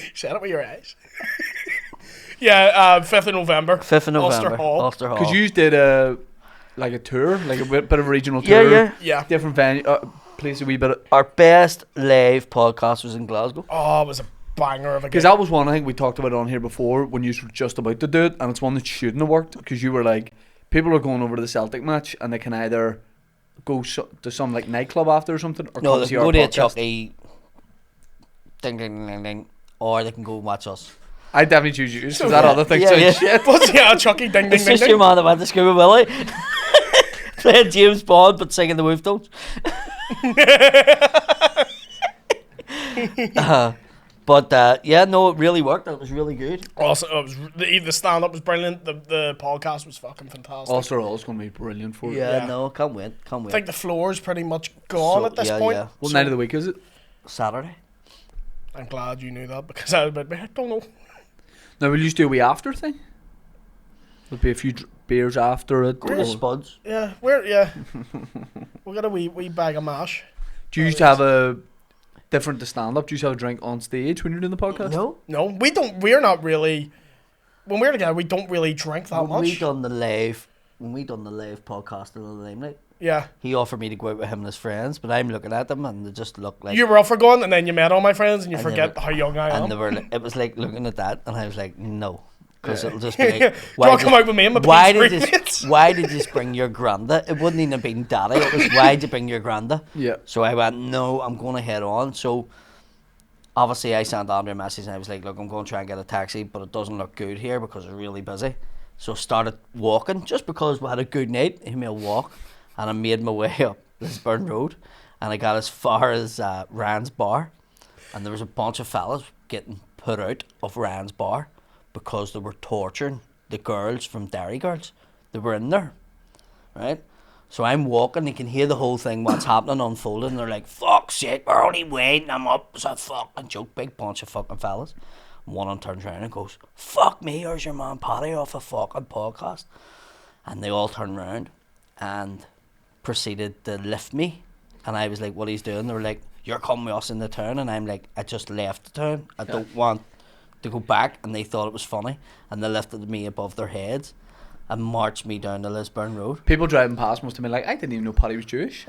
C: You said it with your eyes. Yeah, 5th of November.
B: 5th of November.
C: Ulster Hall.
B: Ulster Hall.
A: Because you did a tour, like a bit of a regional
B: Yeah,
A: tour.
B: yeah.
C: Yeah.
A: Different venue, place a wee bit.
B: Our best live podcast was in Glasgow.
C: Oh, it was a banger of a game.
A: Because that was one I think we talked about on here before when you were just about to do it, and it's one that shouldn't have worked because you were like, people are going over to the Celtic match and they can either go to some like nightclub after or something, or
B: No,
A: come
B: they
A: see
B: can
A: our
B: go to a
A: podcast.
B: Chucky, ding ding ding ding, or they can go watch us.
A: I definitely choose you because
C: So
A: that
C: yeah.
A: other thing
B: Yeah,
A: sounds
B: yeah.
A: shit.
C: What's Chucky ding ding
B: It's
C: ding
B: just
C: ding?
B: your man that went to school with Willie. Playing James Bond but singing the Wolf Tones. But yeah, no, it really worked. It was really good.
C: Also, it was the stand up was brilliant. The podcast was fucking fantastic.
A: Ulster Hall is going to be brilliant for it.
B: Yeah,
C: Yeah.
B: no, can't wait. Can't
C: I
B: wait.
C: think the floor's pretty much gone
B: So,
C: at this
B: yeah,
C: point.
B: yeah.
A: What
C: So
A: night of the week is it?
B: Saturday.
C: I'm glad you knew that because I don't know.
A: Now, will you do a wee after thing? There'll be a few beers after it.
B: Go to
A: or-
B: Spuds.
C: Yeah, we got a wee bag of mash.
A: Do you used to have a different to stand up? Do you used to have a drink on stage when you're doing the podcast?
B: No.
C: No, we don't. We're not really. When we're together, we don't really drink that
B: When we
C: much.
B: done the live podcast in the Limelight,
C: Yeah,
B: he offered me to go out with him and his friends, but I'm looking at them and they just look like.
C: you were up for going, and then you met all my friends, and you
B: And they
C: forget
B: were-
C: how young I
B: and
C: am.
B: they were. It was like looking at that, and I was like, no, because it'll just be
C: Do
B: like.
C: you want to come out with me and my
B: Why
C: P's
B: did
C: roommates?
B: you? Why did you bring your granda? It wouldn't even have been daddy. It was why did you bring your granda?
A: Yeah.
B: So I went, no, I'm going to head on. So obviously I sent Andrew a message and I was like, look, I'm going to try and get a taxi, but it doesn't look good here because it's really busy. So started walking just because we had a good night. He made a walk, and I made my way up Lisburn Road, and I got as far as Rand's bar, and there was a bunch of fellas getting put out of Rand's bar because they were torturing the girls from Dairy Girls. They were in there, right? So I'm walking, you can hear the whole thing, what's happening, unfolding, and they're like, fuck's sake, we're only waiting, I'm up. It's a fucking joke, big bunch of fucking fellas. And one of them turns around and goes, fuck me, here's your man Paddy off a fucking podcast. And they all turned around and proceeded to lift me. And I was like, what he's doing? They were like, you're coming with us in the town. And I'm like, I just left the town. I don't want to go back. And they thought it was funny. And they lifted me above their heads and marched me down the Lisburn Road.
A: People driving past must have been like, I didn't even know Paddy was Jewish.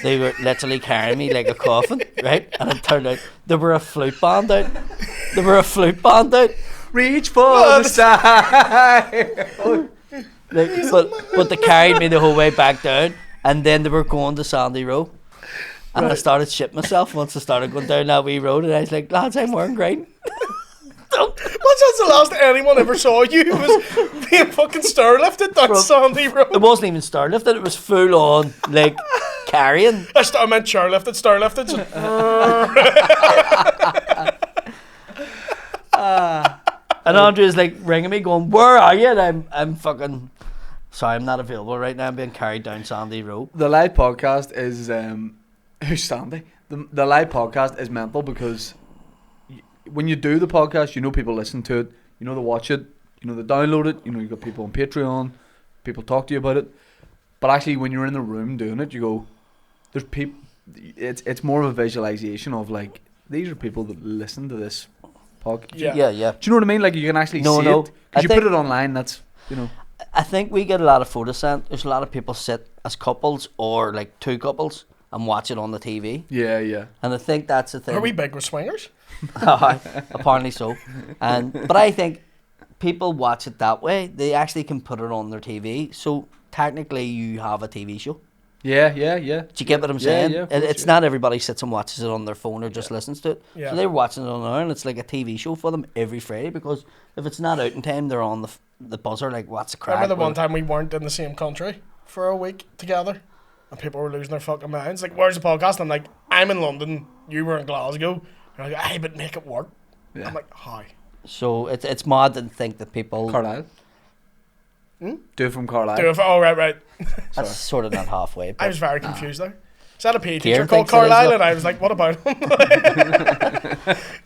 B: They were literally carrying me like a coffin, right? And it turned out there were a flute band out. There were a flute band out.
A: Reach for the sky.
B: Like, but they carried me the whole way back down, and then they were going to Sandy Row. And I started shitting myself once I started going down that wee road, and I was like, lads, I'm wearing green.
C: What's the last anyone ever saw you was being fucking star-lifted down Sandy Road?
B: It wasn't even star lifted, it was full on, like, carrying.
C: I meant chair-lifted, star-lifted. So,
B: And Andrew's like ringing me, going, "Where are you?" And I'm fucking sorry, I'm not available right now. I'm being carried down Sandy Road.
A: The live podcast is who's Sandy? The live podcast is mental because when you do the podcast, you know people listen to it, you know they watch it, you know they download it, you know you got people on Patreon, people talk to you about it. But actually, when you're in the room doing it, you go, "There's people." It's more of a visualization of like these are people that listen to this podcast.
C: Yeah.
B: Yeah.
A: Do you know what I mean? Like you can actually
B: No,
A: see
B: no.
A: it.
B: I
A: Because you
B: think-
A: put it online, that's, you know.
B: I think we get a lot of photos sent. There's a lot of people sit as couples or like two couples and watch it on the TV.
A: Yeah, yeah.
B: And I think that's the thing.
C: Are we big with swingers?
B: Apparently so. But I think people watch it that way. They actually can put it on their TV. So technically, you have a TV show.
A: Yeah, yeah, yeah.
B: Do you get what I'm
A: Yeah,
B: saying?
A: yeah, of course,
B: It's
A: yeah.
B: not everybody sits and watches it on their phone or just listens to it.
C: Yeah.
B: So they're watching it on there, and it's like a TV show for them every Friday, because if it's not out in time, they're on the buzzer like, what's the crack?
C: Remember the one
B: Well,
C: time we weren't in the same country for a week together, and people were losing their fucking minds. Like, where's the podcast? And I'm like, I'm in London. You were in Glasgow. You're like, hey, but make it work.
A: Yeah.
C: I'm like, how?
B: So it's mad to think that people.
A: Carlisle. Do it from Carlisle.
C: Do it for, oh, right.
B: That's sort of not halfway.
C: I
B: But
C: was very confused there. Is that a PE teacher
B: Kieran
C: called
B: thinks it is,
C: Carlisle?
B: though.
C: And I was like, what about him?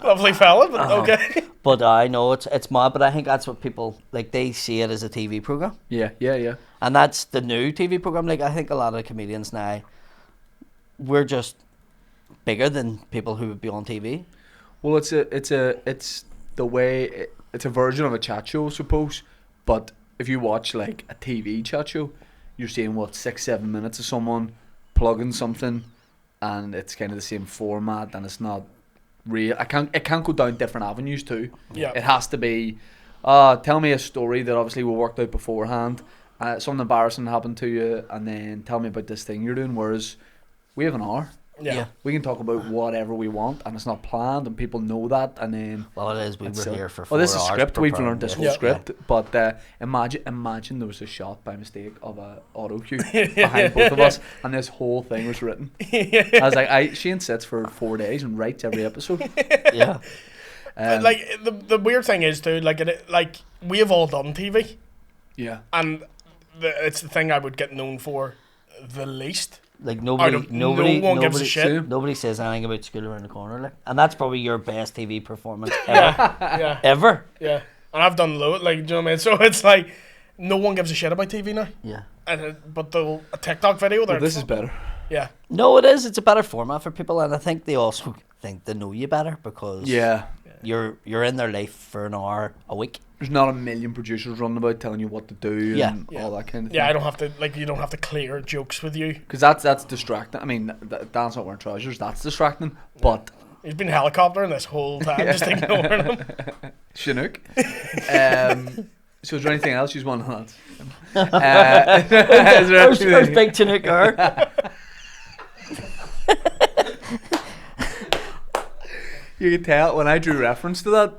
C: Lovely fella, but okay.
B: But I know it's mad. But I think that's what people like. They see it as a TV program,
A: Yeah, yeah, yeah.
B: and that's the new TV program. Like, I think a lot of comedians now, we're just bigger than people who would be on TV.
A: Well, it's the way it's a version of a chat show, I suppose. But if you watch like a TV chat show, you're seeing 6-7 minutes of someone plugging something, and it's kind of the same format, and it's not real. It can't go down different avenues too.
C: Yeah.
A: It has to be, tell me a story that obviously we worked out beforehand. Something embarrassing happened to you, and then tell me about this thing you're doing. Whereas we have an hour.
C: Yeah.
A: We can talk about whatever we want, and it's not planned, and people know that. And then
B: Well, it is. We
A: it's
B: were
A: it.
B: here for 4
A: Well, this is
B: hours
A: script. We've
B: preparing
A: learned this
B: this.
A: whole
C: Yeah.
A: script, but imagine there was a shot by mistake of a auto cue behind both of us, and this whole thing was written. I was like, Shane sits for 4 days and writes every episode.
B: Yeah.
C: Like, the weird thing is, too, like we have all done TV,
A: Yeah.
C: and it's the thing I would get known for the least.
B: Like
C: No one gives a shit.
B: Nobody says anything about school around the corner, like, and that's probably your best TV performance ever.
C: Yeah.
B: Ever.
C: Yeah. And I've done loads, like, do you know what I mean? So it's like, no one gives a shit about TV now.
B: Yeah.
C: But a TikTok video,
A: Well, this is better.
C: Yeah.
B: No, it is. It's a better format for people, and I think they also think they know you better because
A: Yeah.
B: you're in their life for an hour a week.
A: There's not a million producers running about telling you what to do
B: Yeah.
A: and all that kind of thing.
C: Yeah, I don't have to, like, you don't have to clear jokes with you.
A: Because that's distracting. I mean, Dan's not wearing trousers. That's distracting. But
C: He's been helicoptering this whole time, just ignoring him.
A: Chinook. So is there anything else you want to add? Is there
B: There's
A: anything-
B: big Chinook girl.
A: You could tell when I drew reference to that.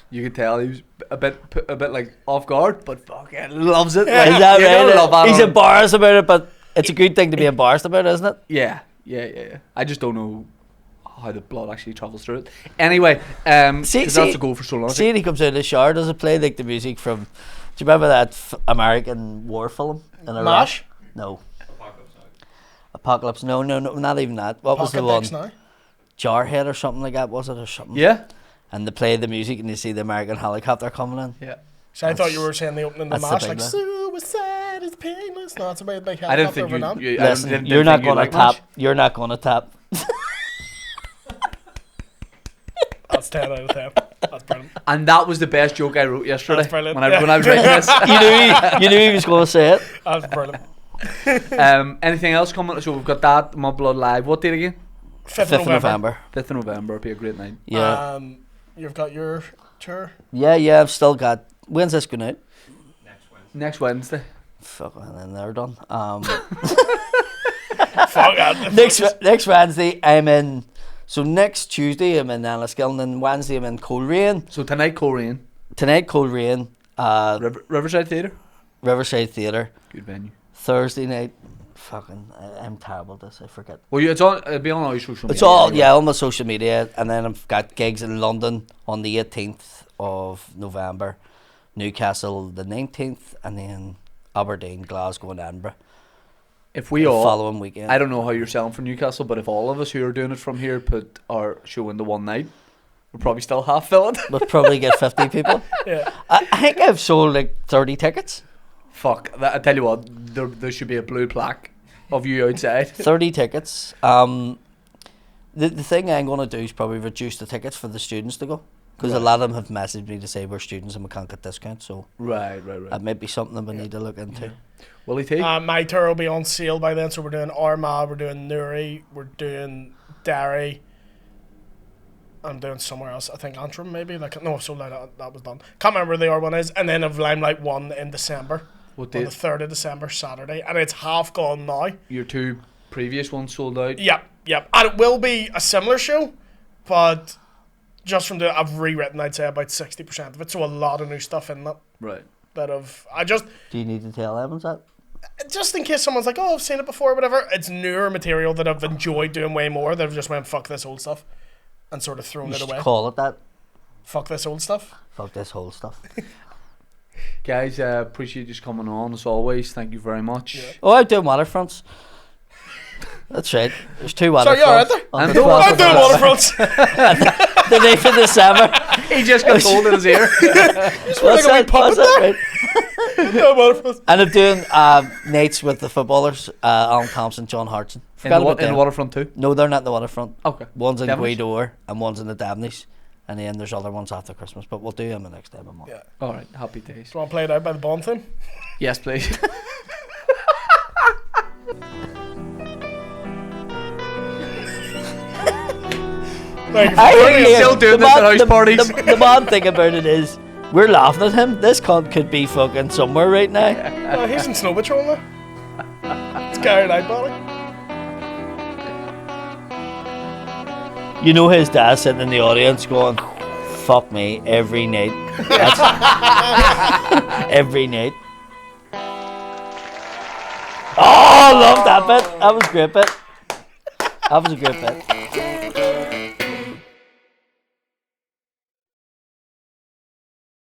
A: You could tell he was a bit like off guard, but fucking loves it. Like,
B: Is that
A: you gotta love
B: right? He's
A: Adam.
B: embarrassed about it, but it's a good thing to be embarrassed about, isn't it?
A: Yeah. I just don't know how the blood actually travels through it. Anyway,
B: See-
A: because that's
B: see-
A: a goal for so long.
B: See, when he comes out of the shower, does it play like the music from? Do you remember that American war film in Iraq?
C: MASH?
B: No. Apocalypse. No, not even that. What was the one?
C: Pocket Dicks now.
B: Jarhead or something like that, was it, or something?
A: Yeah.
B: And they play the music and you see the American helicopter coming in.
A: Yeah.
C: So I thought you were saying the opening of the
B: that's the
C: MASH,
B: big
C: like,
B: one.
C: suicide is painless. No, it's about big
A: I didn't
C: helicopter
A: think
C: over Vietnam.
A: you. I
B: Listen,
A: didn't
B: you're not
A: think you
B: going to
A: liked
B: tap.
A: much.
B: You're not going to tap.
C: That's 10 out of 10. That's brilliant.
A: And that was the best joke I wrote yesterday.
C: That's brilliant.
A: When I was writing this.
B: you knew he was going to say it.
C: That's brilliant.
A: Anything else coming? So we've got that Mudblood live. What date again?
C: 5th
B: 5th of November.
A: 5th of November. It'll be a great night.
B: Yeah.
C: You've got your tour.
B: Yeah, I've still got. When's this going out?
A: Next Wednesday.
B: Fuck, and then they're done.
C: Fuck that.
B: Next Wednesday, I'm in. So next Tuesday, I'm in Enniskillen, and then Wednesday, I'm in Coleraine.
A: So tonight, Coleraine.
B: Tonight, Coleraine.
A: Riverside Theatre.
B: Riverside Theatre.
A: Good venue.
B: Thursday night. Fucking, I'm terrible at this. I forget.
A: Well, it'll be on all your social media.
B: It's all
A: anyway.
B: on my social media, and then I've got gigs in London on the 18th of November, Newcastle the 19th, and then Aberdeen, Glasgow, and Edinburgh.
A: If we
B: the
A: all,
B: following weekend.
A: I don't know how you're selling for Newcastle, but if all of us who are doing it from here put our show into one night, we'll probably still half fill it.
B: We'll probably get 50 people.
C: Yeah.
B: I think I've sold like 30 tickets.
A: Fuck, I tell you what, there should be a blue plaque of you outside.
B: 30 tickets. The thing I'm going to do is probably reduce the tickets for the students to go. Because a lot of them have messaged me to say we're students and we can't get discounts. So
A: Right.
B: that may be something that we need to look into.
A: Will he take?
C: My tour will be on sale by then, so we're doing Armagh, we're doing Newry, we're doing Derry. I'm doing somewhere else. I think Antrim maybe. No, so that was done. Can't remember where the other one is. And then I've Limelight 1 in December.
A: What
C: on
A: date?
C: the 3rd of December, Saturday. And it's half gone now.
A: Your 2 previous ones sold out?
C: Yep. And it will be a similar show, but just from I've rewritten, I'd say, about 60% of it. So a lot of new stuff in that.
A: Right.
B: Do you need to tell Evans that?
C: Just in case someone's like, oh, I've seen it before, whatever. It's newer material that I've enjoyed doing way more. That I've just went, fuck this old stuff. And sort of thrown it away.
B: Call it that.
C: Fuck this old stuff.
B: Fuck this whole stuff.
A: Guys, appreciate you just coming on as always. Thank you very much.
C: Yeah.
B: Oh, I'm doing waterfronts. That's right. There's 2 waterfronts.
C: Sorry, you're right there.
B: on
A: I'm
B: the
A: doing
B: 12th
C: I'm
B: of
C: doing
B: December.
C: waterfronts.
B: The day for December.
A: He just got told in his ear.
C: Just like a wee puppet there. Doing waterfronts.
B: And I'm doing nights with the footballers, Alan Thompson, John Hartson.
A: In the waterfront too?
B: No, they're not in the waterfront.
A: Okay.
B: One's in
A: Devonish?
B: Gweedore and one's in the Dabneys. And then there's other ones after Christmas, but we'll do them the next day of the month.
C: Yeah.
A: Alright, happy days.
C: Do you want to play it out by the Bond theme?
A: Yes, please.
C: Like,
A: Still doing this at house parties.
B: The bad thing about it is, we're laughing at him. This cunt could be fucking somewhere right now.
C: he's in Snow Patrol now. It's Gary Lightbody.
B: You know his dad sitting in the audience going, fuck me, every night. Every night. Oh, I love that bit. That was a great bit. That was a great bit.